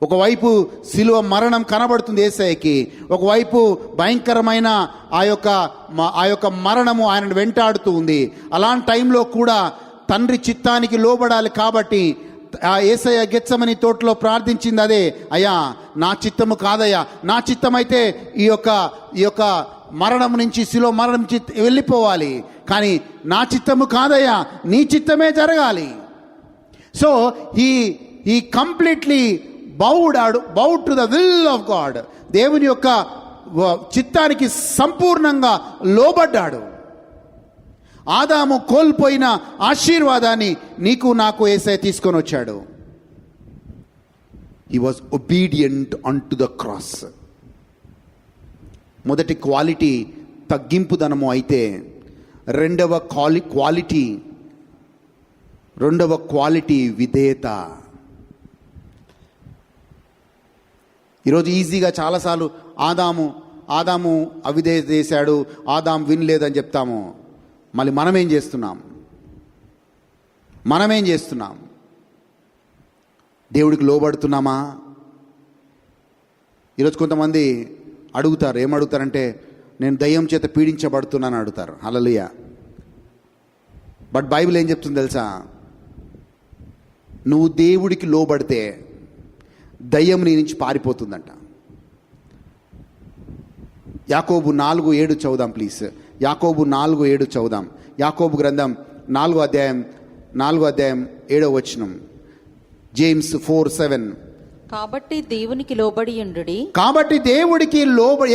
ఒకవైపు శిలువ మరణం కనబడుతుంది యేసయ్యకి, ఒకవైపు భయంకరమైన ఆ యొక్క మరణము ఆయనను వెంటాడుతూ ఉంది. అలాంటి టైంలో కూడా తండ్రి చిత్తానికి లోబడాలి. కాబట్టి ఆ యేసయ్య గెత్సెమనీ తోటలో ప్రార్థించింది అదే, అయ్యా నా చిత్తము కాదయ్యా, నా చిత్తమైతే ఈ యొక్క మరణం నుంచి, శిలువ మరణం నుంచి వెళ్ళిపోవాలి, కానీ నా చిత్తము కాదయ్యా, నీ చిత్తమే జరగాలి. So he completely bowed to the will of God. దేవుని యొక్క చిత్తానికి సంపూర్ణంగా లోబడ్డాడు. ఆదాము కోల్పోయిన ఆశీర్వాదాన్ని నీకు నాకు యేసయ్య తీసుకొని వచ్చాడు. He was obedient unto the cross. మొదటి క్వాలిటీ తగ్గింపుదనము అయితే, రెండవ క్వాలిటీ విధేయత. ఈరోజు ఈజీగా చాలాసార్లు ఆదాము అవిధేయత చేశాడు, ఆదాము వినలేదని చెప్తాము. మళ్ళీ మనమేం చేస్తున్నాం? దేవుడికి లోబడుతున్నామా? ఈరోజు కొంతమంది అడుగుతారు, ఏమడుగుతారంటే, నేను దయ్యం చేత పీడించబడుతున్నాను అడుగుతారు. హల్లెలూయా. బట్ బైబిల్ ఏం చెప్తుంది తెలుసా? నువ్వు దేవుడికి లోబడితే దయ్యం నీ నుంచి పారిపోతుందంట. యాకోబు 4:7 చదువుదాం ప్లీజ్. యాకోబు 4:7 చదువుదాం. యాకోబు గ్రంథం 4వ అధ్యాయం 7వ వచనం. జేమ్స్ 4:7. కాబట్టి దేవునికి లోబడి ఉండుడి. కాబట్టి దేవుడికి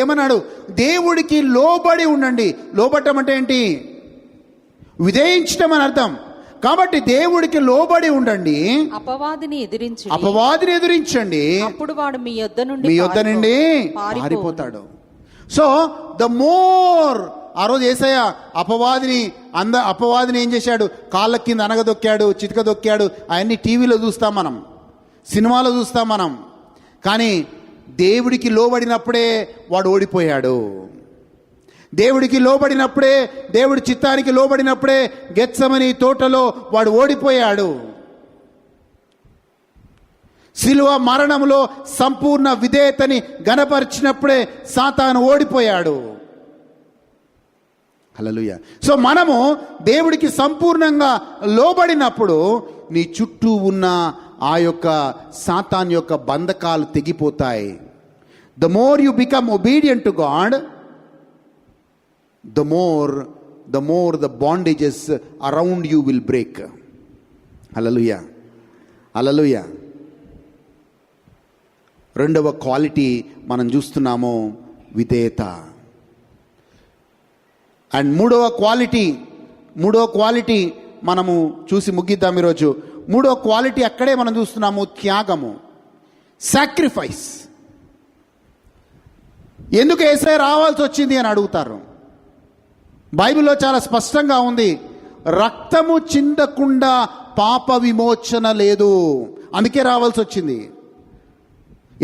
ఏమన్నాడు? దేవుడికి లోబడి ఉండండి. లోబడటం అంటే ఏంటి? విధేయించడం అని అర్థం. కాబట్టి దేవుడికి లోబడి ఉండండి, అపవాదిని ఎదిరించండి, అప్పుడు వాడు మీ యొద్ద నుండి పారిపోతాడు. సో ద మోర్ ఆ రోజు యేసయ్య అపవాదిని ఏం చేశాడు? కాళ్ళ కింద అనగదొక్కాడు, చితకదొక్కాడు. అవన్నీ టీవీలో చూస్తాం, మనం సినిమాలో చూస్తాం మనం. కానీ దేవుడికి లోబడినప్పుడే వాడు ఓడిపోయాడు. దేవుడికి లోబడినప్పుడే, దేవుడి చిత్తానికి లోబడినప్పుడే గెత్సెమనీ తోటలో వాడు ఓడిపోయాడు. శిలువ మరణములో సంపూర్ణ విధేయతని గణపరిచినప్పుడే సాతాను ఓడిపోయాడు. హల్లెలూయా. సో మనము దేవుడికి సంపూర్ణంగా లోబడినప్పుడు నీ చుట్టూ ఉన్న ఆ యొక్క సాతాన్ యొక్క బంధకాలు తెగిపోతాయి. The more you become obedient to God, the more the bondages around you will break. Hallelujah. Hallelujah. రెండవ క్వాలిటీ మనం చూస్తున్నాము, విధేయత. అండ్ మూడవ క్వాలిటీ మనము చూసి ముగిద్దాం ఈరోజు. మూడవ క్వాలిటీ అక్కడే మనం చూస్తున్నాము, త్యాగము, సాక్రిఫైస్. ఎందుకు యేసయ్య రావాల్సి వచ్చింది అని అడుగుతారు. బైబిల్లో చాలా స్పష్టంగా ఉంది, రక్తము చిందకుండా పాప విమోచన లేదు, అందుకే రావాల్సి వచ్చింది.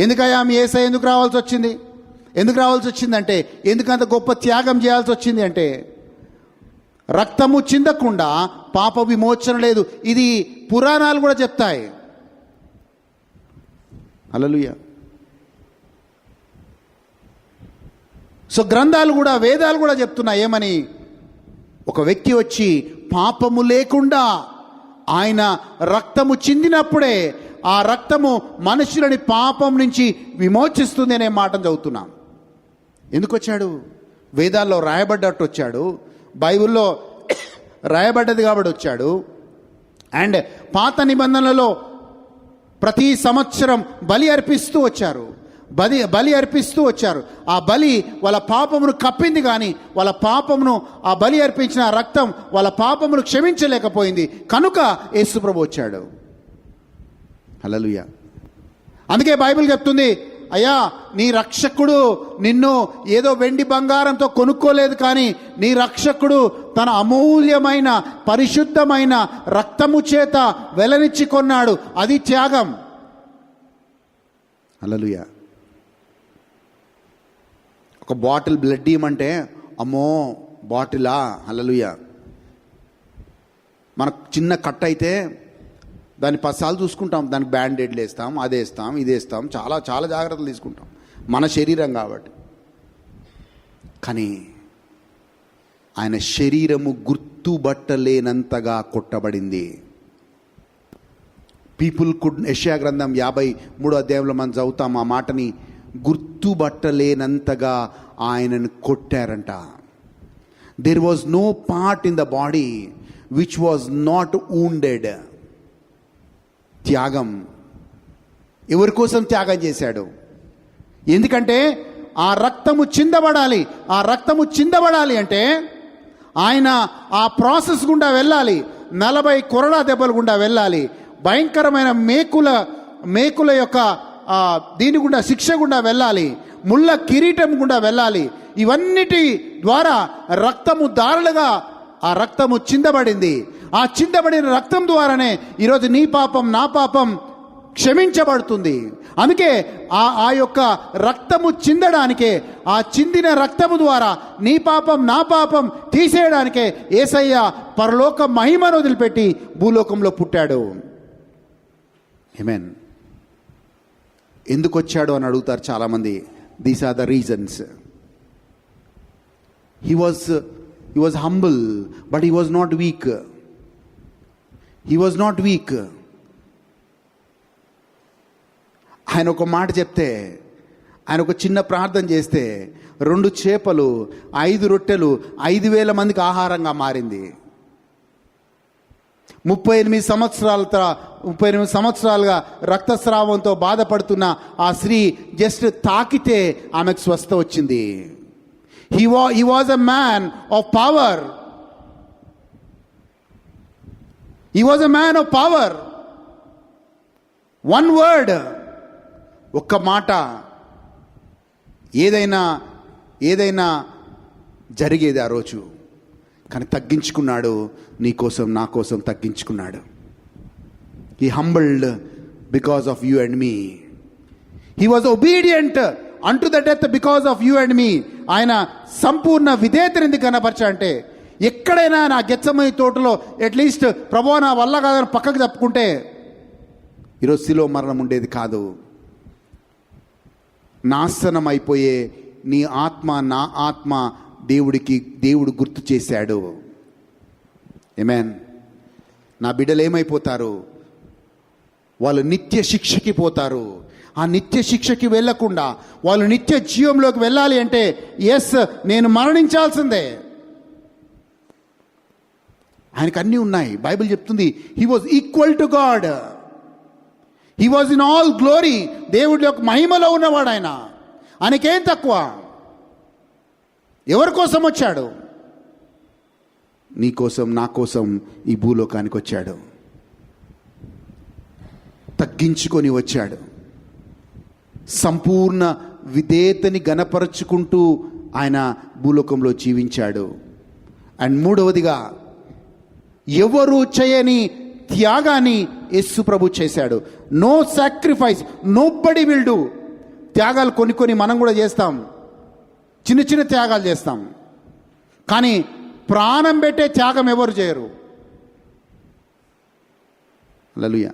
ఎందుకయ్యా మీ యేసయ్య ఎందుకు రావాల్సి వచ్చింది? ఎందుకు రావాల్సి వచ్చిందంటే, ఎందుకంత గొప్ప త్యాగం చేయాల్సి వచ్చింది అంటే, రక్తము చిందకుండా పాప విమోచన లేదు. ఇది పురాణాలు కూడా చెప్తాయి. హల్లెలూయా. సో గ్రంథాలు కూడా, వేదాలు కూడా చెప్తున్నాయి ఏమని, ఒక వ్యక్తి వచ్చి పాపము లేకుండా ఆయన రక్తము చిందినప్పుడే ఆ రక్తము మనుషులని పాపం నుంచి విమోచిస్తుంది అనే మాటను చదువుతున్నాం. ఎందుకు వచ్చాడు? వేదాల్లో రాయబడ్డట్టు వచ్చాడు, బైబిల్లో రాయబడ్డది కాబట్టి వచ్చాడు. అండ్ పాత నిబంధనలలో ప్రతి సంవత్సరం బలి అర్పిస్తూ వచ్చారు. బలి అర్పిస్తూ వచ్చారు. ఆ బలి వాళ్ళ పాపమును కప్పింది, కానీ వాళ్ళ పాపమును, ఆ బలి అర్పించిన రక్తం వాళ్ళ పాపమును క్షమించలేకపోయింది. కనుక యేసుప్రభు వచ్చాడు. హల్లెలూయా. అందుకే బైబిల్ చెప్తుంది, అయ్యా నీ రక్షకుడు నిన్ను ఏదో వెండి బంగారంతో కొనుక్కోలేదు, కానీ నీ రక్షకుడు తన అమూల్యమైన పరిశుద్ధమైన రక్తము చేత వెలనిచ్చి కొన్నాడు. అది త్యాగం. హల్లెలూయా. ఒక బాటిల్ బ్లడ్ ఇవ్వమంటే, అమ్మో బాటిలా, హల్లెలూయా. మనకు చిన్న కట్ అయితే దాన్ని 10 సార్లు చూసుకుంటాం, దానికి బ్యాండేడ్లు వేస్తాం, అదేస్తాం, ఇదేస్తాం, చాలా చాలా జాగ్రత్తలు తీసుకుంటాం, మన శరీరం కాబట్టి. కానీ ఆయన శరీరము గుర్తుబట్టలేనంతగా కొట్టబడింది. పీపుల్ కుడ్, యెషయా గ్రంథం 53వ అధ్యాయంలో మనం చదువుతాం ఆ మాటని, గుర్తుబట్టలేనంతగా ఆయనను కొట్టారంట. There was no part in the body which was not wounded. త్యాగం. ఎవరి కోసం త్యాగం చేశాడు? ఎందుకంటే ఆ రక్తము చిందబడాలి. ఆ రక్తము చిందబడాలి అంటే ఆయన ఆ ప్రాసెస్ గుండా వెళ్ళాలి. 40 కొరడా దెబ్బలు గుండా వెళ్ళాలి. భయంకరమైన మేకుల యొక్క దీని గుండా, శిక్ష గుండా వెళ్ళాలి. ముళ్ళ కిరీటం గుండా వెళ్ళాలి. ఇవన్నిటి ద్వారా రక్తము దారులుగా ఆ రక్తము చిందబడింది. ఆ చిందబడిన రక్తం ద్వారానే ఈరోజు నీ పాపం, నా పాపం క్షమించబడుతుంది. అందుకే ఆ యొక్క రక్తము చిందడానికే, ఆ చిందిన రక్తము ద్వారా నీ పాపం, నా పాపం తీసేయడానికే యేసయ్య పరలోక మహిమను వదిలిపెట్టి భూలోకంలో పుట్టాడు. ఆమేన్. ఎందుకు వచ్చాడు అని అడుగుతారు చాలామంది. These are the reasons. He was humble, but he was not weak. He was not weak. ఆయన ఒక మాట చెప్తే, ఆయన ఒక చిన్న ప్రార్థన చేస్తే 2 చేపలు 5 రొట్టెలు 5,000 మందికి ఆహారంగా మారింది. 38 సంవత్సరాలుగా రక్తస్రావంతో బాధపడుతున్న ఆ స్త్రీ జస్ట్ తాకితే ఆమెకు స్వస్థ వచ్చింది. He was a man of power. He was a man of power. One word, ఒక్క మాట, ఏదైనా జరిగేది ఆ రోజు. కానీ తగ్గించుకున్నాడు, నీ కోసం, నా కోసం తగ్గించుకున్నాడు. He humbled because of you and me. He was obedient unto the death because of you and me. ఆయన సంపూర్ణ విధేయతను ఎందుకు కనపరచా అంటే, ఎక్కడైనా నా గెత్సెమనీ తోటలో అట్లీస్ట్ ప్రభువా నా వల్ల కాదని పక్కకు తప్పుకుంటే ఈరోజు శిలువ మరణం ఉండేది కాదు. నాశనం అయిపోయే నీ ఆత్మ, నా ఆత్మ దేవుడు గుర్తు చేశాడు. ఆమేన్. నా బిడ్డలు ఏమైపోతారు? వాళ్ళు నిత్య శిక్షకి పోతారు. ఆ నిత్య శిక్షకి వెళ్ళకుండా వాళ్ళు నిత్య జీవంలోకి వెళ్ళాలి అంటే నేను మరణించాల్సిందే. ఆయనకు అన్నీ ఉన్నాయి. బైబిల్ చెప్తుంది, he was equal to God. He was in all glory. దేవుడి యొక్క మహిమలో ఉన్నవాడు ఆయనకేం తక్కువ? ఎవరి కోసం వచ్చాడు? నీ కోసం నా కోసం ఈ భూలోకానికి వచ్చాడు, తగ్గించుకొని వచ్చాడు, సంపూర్ణ విధేయతని గణపరుచుకుంటూ ఆయన భూలోకంలో జీవించాడు. అండ్ మూడవదిగా ఎవరు చేయని త్యాగాన్ని యేసు ప్రభు చేశాడు. No sacrifice, nobody will do. త్యాగాలు కొన్ని మనం కూడా చేస్తాం, చిన్న చిన్న త్యాగాలు చేస్తాం, కానీ ప్రాణం పెట్టే త్యాగం ఎవరు చేయరు. హల్లెలూయా.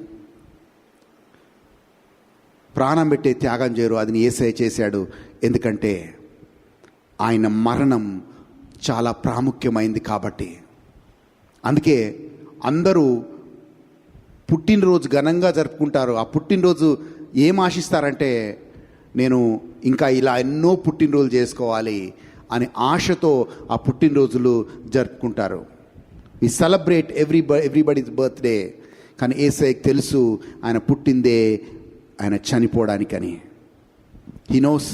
ప్రాణం పెట్టే త్యాగం చేయరు. అది యేసయ్య చేశాడు. ఎందుకంటే ఆయన మరణం చాలా ప్రాముఖ్యమైంది కాబట్టి. అందుకే అందరూ పుట్టినరోజు ఘనంగా జరుపుకుంటారు. ఆ పుట్టినరోజు ఏం ఆశిస్తారంటే, నేను ఇంకా ఇలా ఎన్నో పుట్టినరోజులు చేసుకోవాలి అని ఆశతో ఆ పుట్టినరోజులు జరుపుకుంటారు. We celebrate everybody's birthday. కానీ యేసయ్యకి తెలుసు ఆయన పుట్టిందే ఆయన చనిపోవడానికని. He knows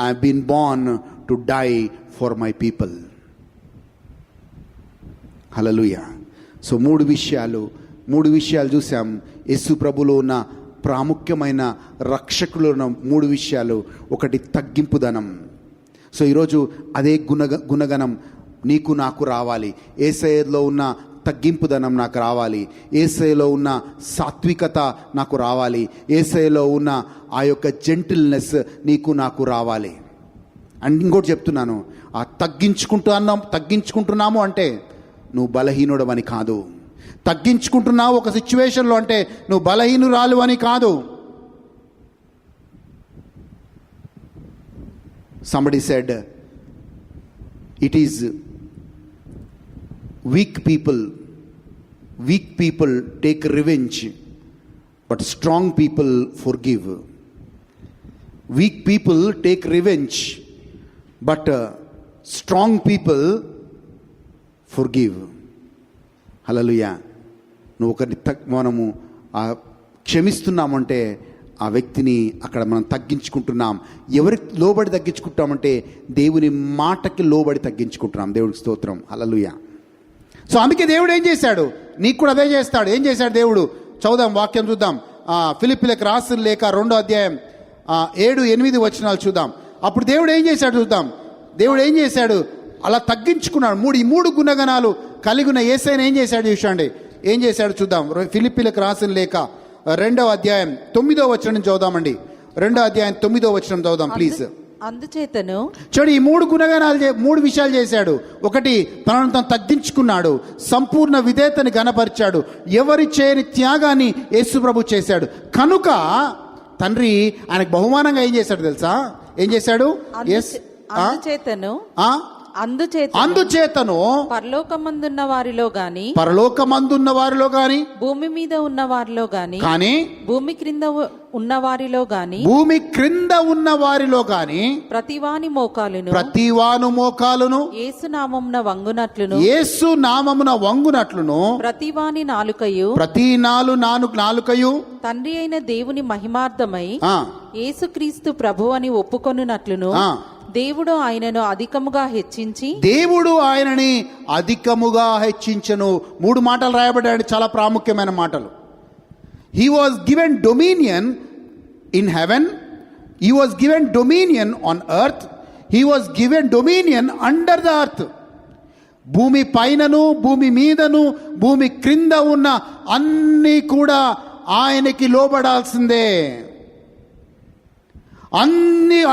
I have been born to die for my people. Hallelujah. So మూడు విషయాలు చూసాం. యేసు ప్రభులో ఉన్న ప్రాముఖ్యమైన రక్షకులు ఉన్న మూడు విషయాలు. ఒకటి తగ్గింపుదనం. సో ఈరోజు అదే గుణగణం నీకు నాకు రావాలి. యేసయ్యలో ఉన్న తగ్గింపుదనం నాకు రావాలి. యేసయ్యలో ఉన్న సాత్వికత నాకు రావాలి. యేసయ్యలో ఉన్న ఆ యొక్క జెంటిల్నెస్ నీకు నాకు రావాలి. అండ్ ఇంకోటి చెప్తున్నాను, ఆ తగ్గించుకుంటున్నాము అంటే నువ్వు బలహీనుడవని కాదు. తగ్గించుకుంటున్నావు ఒక సిచ్యువేషన్లో అంటే నువ్వు బలహీనురాలు అని కాదు. Somebody said, it is weak people take revenge, but strong people forgive. Weak people take revenge, but strong people forgive. హల్లెలూయా. నువ్వు ఒకరిని మనము క్షమిస్తున్నామంటే ఆ వ్యక్తిని అక్కడ మనం తగ్గించుకుంటున్నాం. ఎవరికి లోబడి తగ్గించుకుంటామంటే దేవుని మాటకి లోబడి తగ్గించుకుంటున్నాం. దేవుడికి స్తోత్రం. హల్లెలూయా. సో అందుకే దేవుడు ఏం చేశాడు, నీకు కూడా అదే చేస్తాడు. ఏం చేశాడు దేవుడు? చదువుదాం, వాక్యం చూద్దాం. ఫిలిప్పీలకు రాసిన లేఖ 2వ అధ్యాయం 7-8 వచనాలు చూద్దాం. అప్పుడు దేవుడు ఏం చేశాడు చూద్దాం. దేవుడు ఏం చేశాడు? అలా తగ్గించుకున్నాడు. ఈ మూడు గుణగణాలు కలిగిన యేసయ్యను ఏం చేశాడు చూడండి. ఏం చేశాడు చూద్దాం. ఫిలిప్పీలకు రాసిన లేఖ 2వ అధ్యాయం 9వ వచనం చదువుదామండి. 2వ అధ్యాయం 9వ వచనం చదువుదాం ప్లీజ్. అందుచేతను చూడు, ఈ మూడు గుణగణాలు మూడు విషయాలు చేశాడు. ఒకటి, తనను తను తగ్గించుకున్నాడు, సంపూర్ణ విధేయతని గణపరిచాడు, ఎవరి చేయని త్యాగాన్ని యేసు ప్రభు చేశాడు. కనుక తండ్రి ఆయనకు బహుమానంగా ఏం చేశాడు తెలుసా? ఏం చేశాడు? అందుచేతను పరలోకమందున్న వారిలో గాని భూమి మీద ఉన్న వారిలో గాని భూమి క్రింద ఉన్న వారిలో గాని ప్రతివాని మోకాలును యేసు నామమున వంగునట్లును ప్రతివాని నాలుకయు తండ్రి అయిన దేవుని మహిమార్థమై యేసుక్రీస్తు ప్రభు అని ఒప్పుకొనున్నట్లును దేవుడు ఆయనని అధికముగా హెచ్చించను. 3 మాటలు రాయబడ్డాడు, చాలా ప్రాముఖ్యమైన మాటలు. He was given dominion in heaven, he was given dominion on earth, he was given dominion under the earth. భూమి పైనను భూమి మీదను భూమి క్రింద ఉన్న అన్నీ కూడా ఆయనకి లోబడాల్సిందే.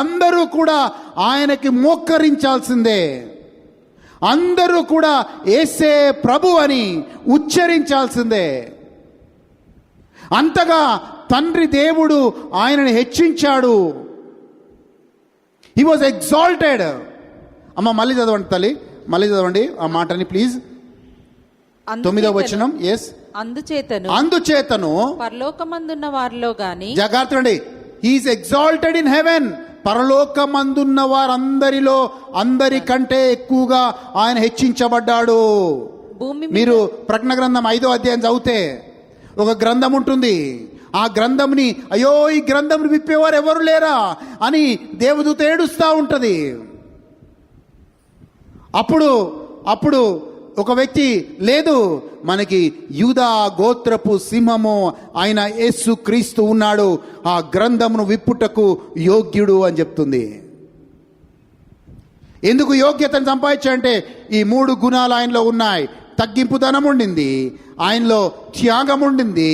అందరూ కూడా ఆయనకి మోకరించాల్సిందే. అందరూ కూడా యేసే ప్రభు అని ఉచ్చరించాల్సిందే. అంతగా తండ్రి దేవుడు ఆయనని హెచ్చించాడు. He was exalted. అమ్మ మళ్ళీ చదవండి తల్లి, మళ్ళీ చదవండి ఆ మాటని ప్లీజ్. 9వ వచనం. ఎస్. అందుచేతను పరలోకమందున్న వారిలో గాని, జాగ్రత్త అండి, హీఈస్ ఎగ్జాల్టెడ్ ఇన్ హెవెన్. పరలోకమందున్న వారందరిలో అందరికంటే ఎక్కువగా ఆయన హెచ్చించబడ్డాడు. మీరు ప్రకటన గ్రంథం 5వ అధ్యాయం చదివితే ఒక గ్రంథం ఉంటుంది. ఆ గ్రంథంని, అయ్యో ఈ గ్రంథం విప్పేవారు ఎవరు లేరా అని దేవదూత ఏడుస్తూ ఉంటుంది. అప్పుడు ఒక వ్యక్తి లేదు, మనకి యూదా గోత్రపు సింహము ఆయన యేసు క్రీస్తు ఉన్నాడు, ఆ గ్రంథమును విప్పుటకు యోగ్యుడు అని చెప్తుంది. ఎందుకు యోగ్యతను సంపాదించాలంటే ఈ 3 గుణాలు ఆయనలో ఉన్నాయి. తగ్గింపుదనం ఉండింది, ఆయనలో త్యాగం ఉండింది,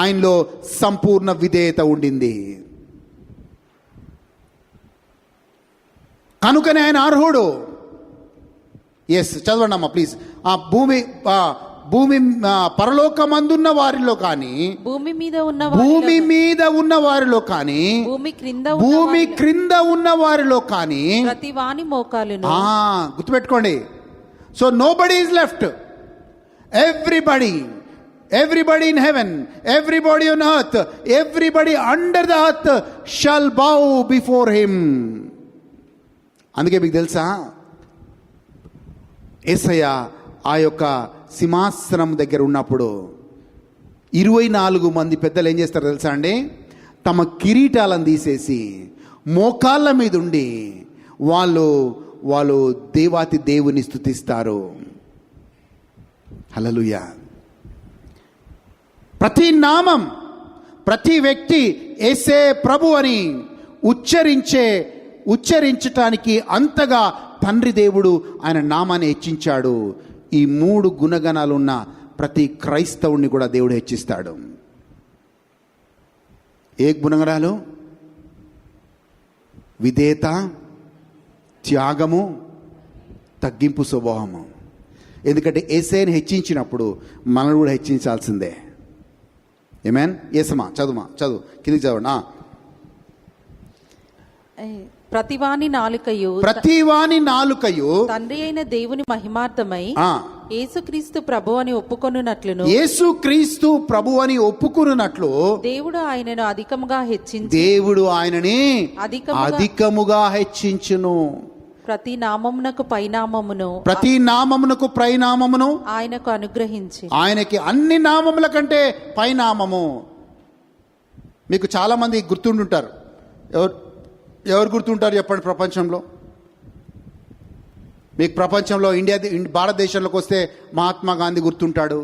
ఆయనలో సంపూర్ణ విధేయత ఉండింది. కనుకనే ఆయన అర్హుడు. ఎస్, చదవండి అమ్మా ప్లీజ్. ఆ భూమి పరలోకమందున్న వారిలో కానీ, భూమి మీద ఉన్న వారిలో కానీ, భూమి క్రింద ఉన్న వారిలో కానీ ప్రతి వాని మోకాలును. గుర్తుపెట్టుకోండి. So nobody is left. everybody in heaven, everybody on earth, everybody under the earth shall bow before him. అందుకే మీకు తెలుసా, యేసయ్య ఆ యొక్క సింహాసనం దగ్గర ఉన్నప్పుడు 24 మంది పెద్దలు ఏం చేస్తారు తెలుసా అండి? తమ కిరీటాలను తీసేసి మోకాళ్ళ మీద ఉండి వాళ్ళు దేవాతి దేవుని స్తుతిస్తారు. హల్లెలూయా. ప్రతి నామం, ప్రతి వ్యక్తి యేసే ప్రభు అని ఉచ్చరించటానికి అంతగా తండ్రి దేవుడు ఆయన నామాన్ని హెచ్చించాడు. ఈ 3 గుణగణాలు ఉన్న ప్రతి క్రైస్తవుణ్ణి కూడా దేవుడు హెచ్చిస్తాడు. ఏ గుణగణాలు? విధేయత, త్యాగము, తగ్గింపు స్వభావము. ఎందుకంటే యేసయ్యను హెచ్చించినప్పుడు మనల్ని కూడా హెచ్చించాల్సిందే. ఆమేన్. యేసమా చదువు కిందికి చదవండి. ప్రతివాని నాలుకయు తండ్రి అయిన దేవుని మహిమార్థమై యేసుక్రీస్తు ప్రభు అని ఒప్పుకొనున్నట్లు దేవుడు ఆయనను అధికముగా హెచ్చించును. ప్రతి నామమునకు పైనామమును ఆయనకు అనుగ్రహించి, ఆయనకి అన్ని నామముల కంటే పైనామము. మీకు చాలా మంది గుర్తుండుంటారు. ఎవరు గుర్తుంటారు చెప్పండి? ప్రపంచంలో మీకు ప్రపంచంలో భారతదేశంలోకి వస్తే మహాత్మా గాంధీ గుర్తుంటాడు.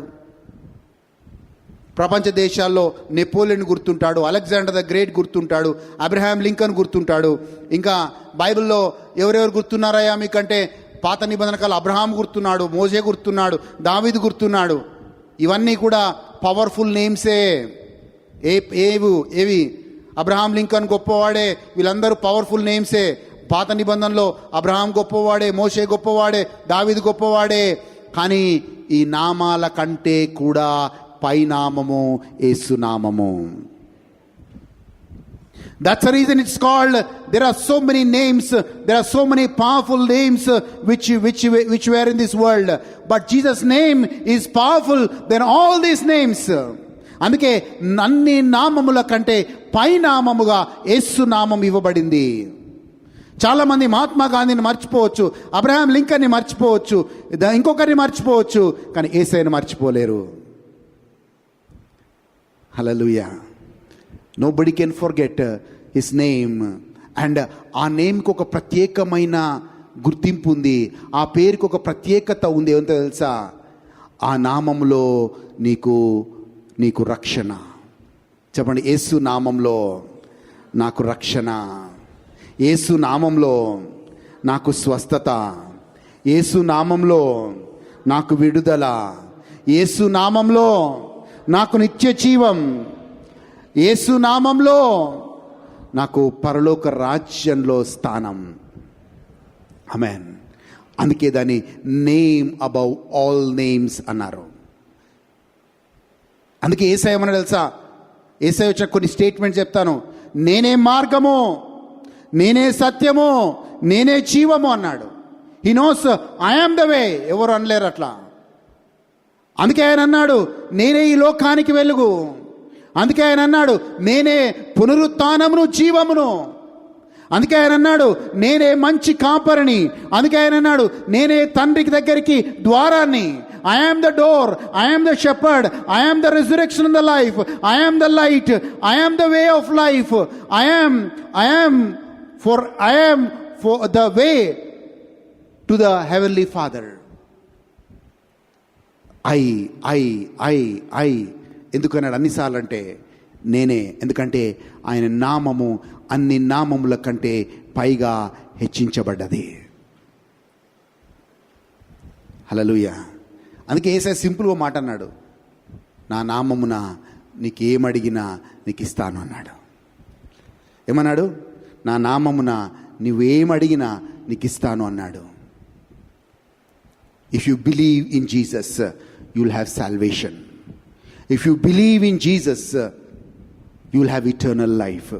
ప్రపంచ దేశాల్లో నెపోలియన్ గుర్తుంటాడు, అలెగ్జాండర్ ద గ్రేట్ గుర్తుంటాడు, అబ్రహాం లింకన్ గుర్తుంటాడు. ఇంకా బైబిల్లో ఎవరెవరు గుర్తున్నారయ్యా మీకంటే పాత నిబంధన కాలం అబ్రహాం గుర్తున్నాడు, మోసే గుర్తున్నాడు, దావీదు గుర్తున్నాడు. ఇవన్నీ కూడా పవర్ఫుల్ నేమ్సే. ఏవి? అబ్రహాం లింకన్ గొప్పవాడే, వీళ్ళందరూ పవర్ఫుల్ నేమ్సే. పాత నిబంధనలో అబ్రహాం గొప్పవాడే, మోషే గొప్పవాడే, దావీదు గొప్పవాడే. కానీ ఈ నామాల కంటే కూడా పైనామము యేసు నామము. That's the reason it's called, there are so many names, there are so many powerful names which were in this world, but Jesus' name is powerful than all these names. అందుకే అన్ని నామముల కంటే పైనామముగా యేసు నామం ఇవ్వబడింది. చాలామంది మహాత్మా గాంధీని మర్చిపోవచ్చు, అబ్రహాం లింకన్ని మర్చిపోవచ్చు, ఇంకొకరిని మర్చిపోవచ్చు, కానీ యేసయ్యను మర్చిపోలేరు. Hallelujah. Nobody can forget his name. And ఆ నేమ్కి ఒక ప్రత్యేకమైన గుర్తింపు ఉంది, ఆ పేరుకి ఒక ప్రత్యేకత ఉంది. ఏమంటే తెలుసా? ఆ నామంలో నీకు రక్షణ. చెప్పండి, యేసు నామంలో నాకు రక్షణ, యేసు నామంలో నాకు స్వస్థత, యేసు నామంలో నాకు విడుదల, యేసు నామంలో నాకు నిత్య జీవం, యేసు నామంలో నాకు పరలోక రాజ్యంలో స్థానం. ఆమేన్. అందుకే దాన్ని నేమ్ అబౌవ్ ఆల్ నేమ్స్ అన్నారు. అందుకే యేసయ్య ఏమన్నా తెలుసా? యేసయ్య వచ్చిన కొన్ని స్టేట్మెంట్స్ చెప్తాను. నేనే మార్గము, నేనే సత్యము, నేనే జీవము అన్నాడు. He knows I am the way. ఎవరు అనలేరు అట్లా. అందుకే ఆయన అన్నాడు నేనే ఈ లోకానికి వెలుగు. అందుకే ఆయన అన్నాడు నేనే పునరుత్థానమును జీవమును. అందుకే ఆయన అన్నాడు నేనే మంచి కాపరిని. అందుకే ఆయన అన్నాడు నేనే తండ్రికి దగ్గరికి ద్వారాన్ని. I am the door, I am the shepherd, I am the resurrection and the life, I am the light, I am the way of life, I am for the way to the heavenly Father. I ఎందుకన్నాడు అన్నిసార్లు అంటే నేనే, ఎందుకంటే ఆయన నామము అన్ని నామముల కంటే పైగా హెచ్చించబడ్డది. హల్లెలూయా. అందుకే యేసయ్య సింపుల్గా మాట అన్నాడు, నా నామమున నీకేమడిగినా నీకు ఇస్తాను అన్నాడు. ఏమన్నాడు? నా నామమున నువ్వేమడిగినా నీకు ఇస్తాను అన్నాడు. If you believe in Jesus you will have salvation. If you believe in Jesus you will have eternal life.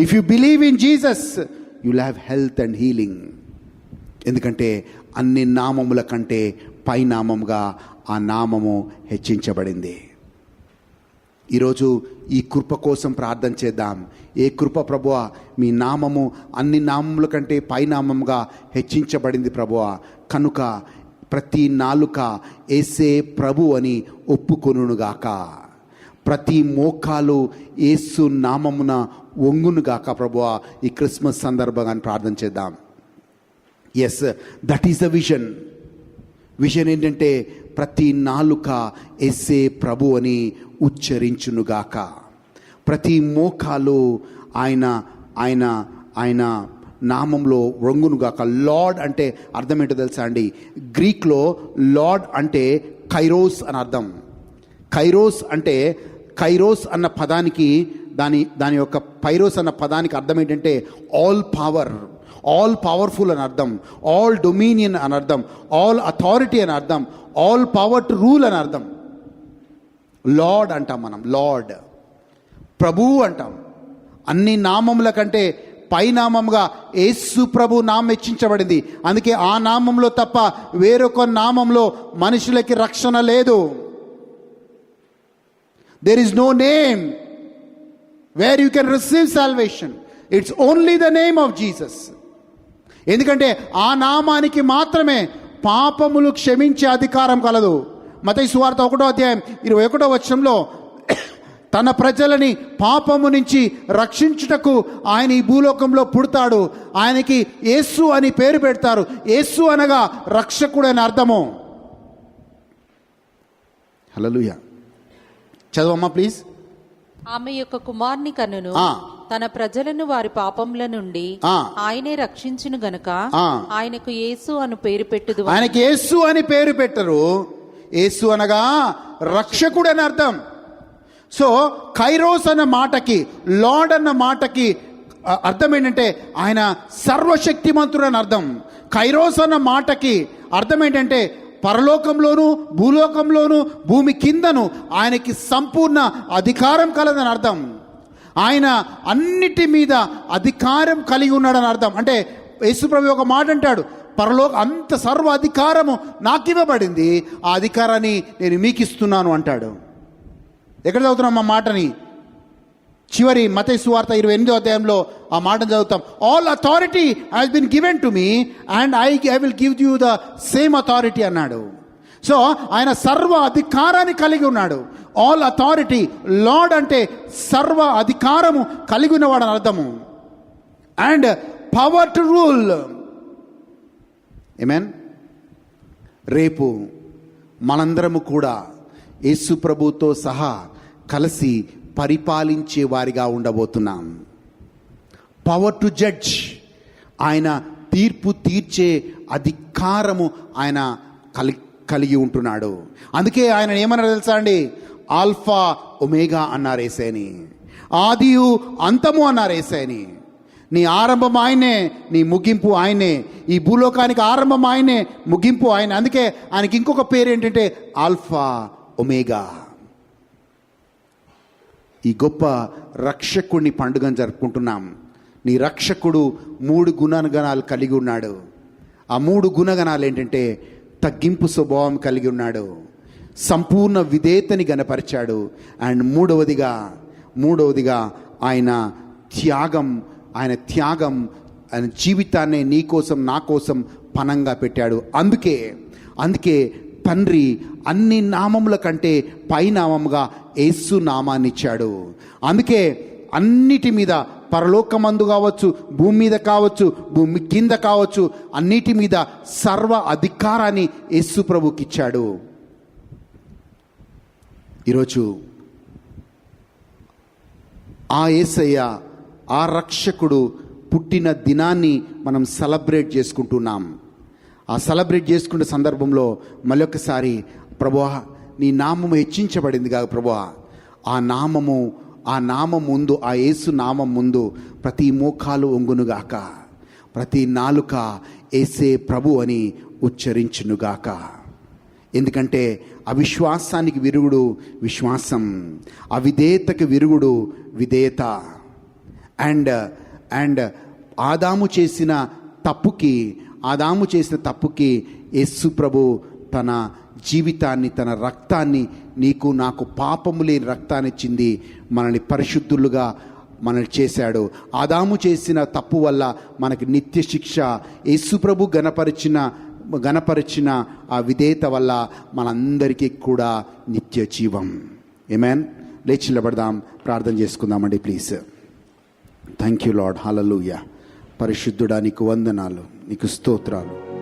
If you believe in Jesus you will have health and healing. ఎందుకంటే అన్ని నామముల కంటే పై నామముగా ఆ నామము హెచ్చించబడింది. ఈరోజు ఈ కృప కోసం ప్రార్థన చేద్దాం. ఏ కృప ప్రభువా? మీ నామము అన్ని నామముల కంటే పై నామముగా హెచ్చించబడింది ప్రభువా, కనుక ప్రతి నాలుక యేసే ప్రభు అని ఒప్పుకొనుగాక, ప్రతి మోకాలు యేసు నామమున వంగునుగాక ప్రభువా. ఈ క్రిస్మస్ సందర్భంగా ప్రార్థన చేద్దాం. Yes, that is the vision. Vision ఏంటంటే ప్రతి నాలుక యేసే ప్రభు అని ఉచ్చరించునుగాక, ప్రతి మోకాలు ఆయన ఆయన ఆయన నామంలో వంగునుగాక. లార్డ్ అంటే అర్థం ఏంటో తెలుసా అండి? గ్రీక్లో లార్డ్ అంటే కైరోస్ అని అర్థం. కైరోస్ అంటే, కైరోస్ అన్న పదానికి దాని యొక్క పైరోస్ అన్న పదానికి అర్థం ఏంటంటే ఆల్ పవర్, ఆల్ పవర్ఫుల్ అని అర్థం, ఆల్ డొమినియన్ అని అర్థం, ఆల్ అథారిటీ అని అర్థం, ఆల్ పవర్ టు రూల్ అని అర్థం. లార్డ్ అంటాం మనం, లార్డ్. ప్రభువు అంటాం. అన్ని నామముల కంటే పై నామముగా యేసు ప్రభు నామం హెచ్చించబడింది. అందుకే ఆ నామంలో తప్ప వేరొక నామంలో మనుషులకి రక్షణ లేదు. There is no name where you can receive salvation. It's only the name of Jesus. ఎందుకంటే ఆ నామానికి మాత్రమే పాపములు క్షమించే అధికారం కలదు. మత్తయి సువార్త 1:21 తన ప్రజలని పాపము నుంచి రక్షించుటకు ఆయన ఈ భూలోకంలో పుడతాడు. ఆయనకి యేసు అని పేరు పెడతారు. యేసు అనగా రక్షకుడు అని అర్థము. హల్లెలూయా. చదవమ్మా ప్లీజ్. ఆమె యొక్క కుమార్ని కనును, తన ప్రజలను వారి పాపముల నుండి ఆయనే రక్షించును గనుక ఆయనకు యేసు అను పేరు పెట్టుదు. ఆయనకి యేసు అని పేరు పెట్టరు. యేసు అనగా రక్షకుడు అని అర్థం. సో కైరోస్ అన్న మాటకి, లార్డ్ అన్న మాటకి అర్థం ఏంటంటే ఆయన సర్వశక్తిమంతుడు అని అర్థం. కైరోస్ అన్న మాటకి అర్థం ఏంటంటే పరలోకంలోను భూలోకంలోను భూమి కిందను ఆయనకి సంపూర్ణ అధికారం కలదని అర్థం. ఆయన అన్నిటి మీద అధికారం కలిగి ఉన్నాడని అర్థం. అంటే యేసుప్రభు ఒక మాట అంటాడు, అంత సర్వ అధికారము నాకు ఇవ్వబడింది, ఆ అధికారాన్ని నేను మీకు ఇస్తున్నాను అంటాడు. ఎక్కడ చదువుతున్నాం ఆ మాటని? చివరి మత్తయి సువార్త 28 ఆ మాటను చదువుతాం. All authority has been given to me and I will give you the same authority అన్నాడు. సో ఆయన సర్వ అధికారాన్ని కలిగి ఉన్నాడు. ఆల్ అథారిటీ, లార్డ్ అంటే సర్వ అధికారము కలిగి ఉన్నవాడు అని అర్థము. And power to rule. Amen. రేపు మనందరము కూడా యేసు ప్రభుతో సహా కలిసి పరిపాలించే వారిగా ఉండబోతున్నాం. పవర్ టు జడ్జ్, ఆయన తీర్పు తీర్చే అధికారము ఆయన కలిగి ఉంటున్నాడు. అందుకే ఆయన ఏమన్నారు తెలుసా అండి? ఆల్ఫా ఒమేగా అన్నారు యేసయ్యని, ఆదియు అంతము అన్నారు యేసయ్యని. నీ ఆరంభం ఆయనే, నీ ముగింపు ఆయనే. ఈ భూలోకానికి ఆరంభం ఆయనే, ముగింపు ఆయన. అందుకే ఆయనకి ఇంకొక పేరు ఏంటంటే ఆల్ఫా ఒమేగా. ఈ గొప్ప రక్షకుడిని పండుగను జరుపుకుంటున్నాం. నీ రక్షకుడు 3 గుణగణాలు కలిగి ఉన్నాడు. ఆ 3 గుణగణాలు ఏంటంటే తగ్గింపు స్వభావం కలిగి ఉన్నాడు, సంపూర్ణ విధేయతని గణపరిచాడు, అండ్ మూడవదిగా ఆయన త్యాగం, ఆయన జీవితాన్ని నీ కోసం నా కోసం పణంగా పెట్టాడు. అందుకే తండ్రి అన్ని నామముల కంటే పై నామముగా యేసు నామాన్ని ఇచ్చాడు. అందుకే అన్నిటి మీద, పరలోకమందు కావచ్చు, భూమి మీద కావచ్చు, భూమి కింద కావచ్చు, అన్నిటి మీద సర్వ అధికారాన్ని యేసు ప్రభుకి ఇచ్చాడు. ఈరోజు ఆ యేసయ్య, ఆ రక్షకుడు పుట్టిన దినాన్ని మనం సెలబ్రేట్ చేసుకుంటున్నాం. ఆ సెలబ్రేట్ చేసుకునే సందర్భంలో మళ్ళొకసారి ప్రభువా నీ నామము హెచ్చించబడింది కాదు ప్రభువా, ఆ నామం ముందు, ఆ యేసు నామం ముందు ప్రతి మోకాలు ఒంగునుగాక, ప్రతి నాలుక యేసే ప్రభు అని ఉచ్చరించునుగాక. ఎందుకంటే అవిశ్వాసానికి విరుగుడు విశ్వాసం, అవిధేయతకి విరుగుడు విధేయత. అండ్ ఆదాము చేసిన తప్పుకి యేసు ప్రభు తన జీవితాన్ని, తన రక్తాన్ని, నీకు నాకు పాపము లేని రక్తాన్ని చింది మనల్ని పరిశుద్ధులుగా మనల్ని చేశాడు. ఆదాము చేసిన తప్పు వల్ల మనకి నిత్య శిక్ష, యేసు ప్రభు గణపరిచిన ఆ విధేయత వల్ల మనందరికీ కూడా నిత్య జీవం. ఆమేన్. లేచి నిలబడదాం, ప్రార్థన చేసుకుందామండి please. Thank you Lord. Hallelujah. పరిశుద్ధుడా నీకు వందనాలు, నీకు స్తోత్రాలు.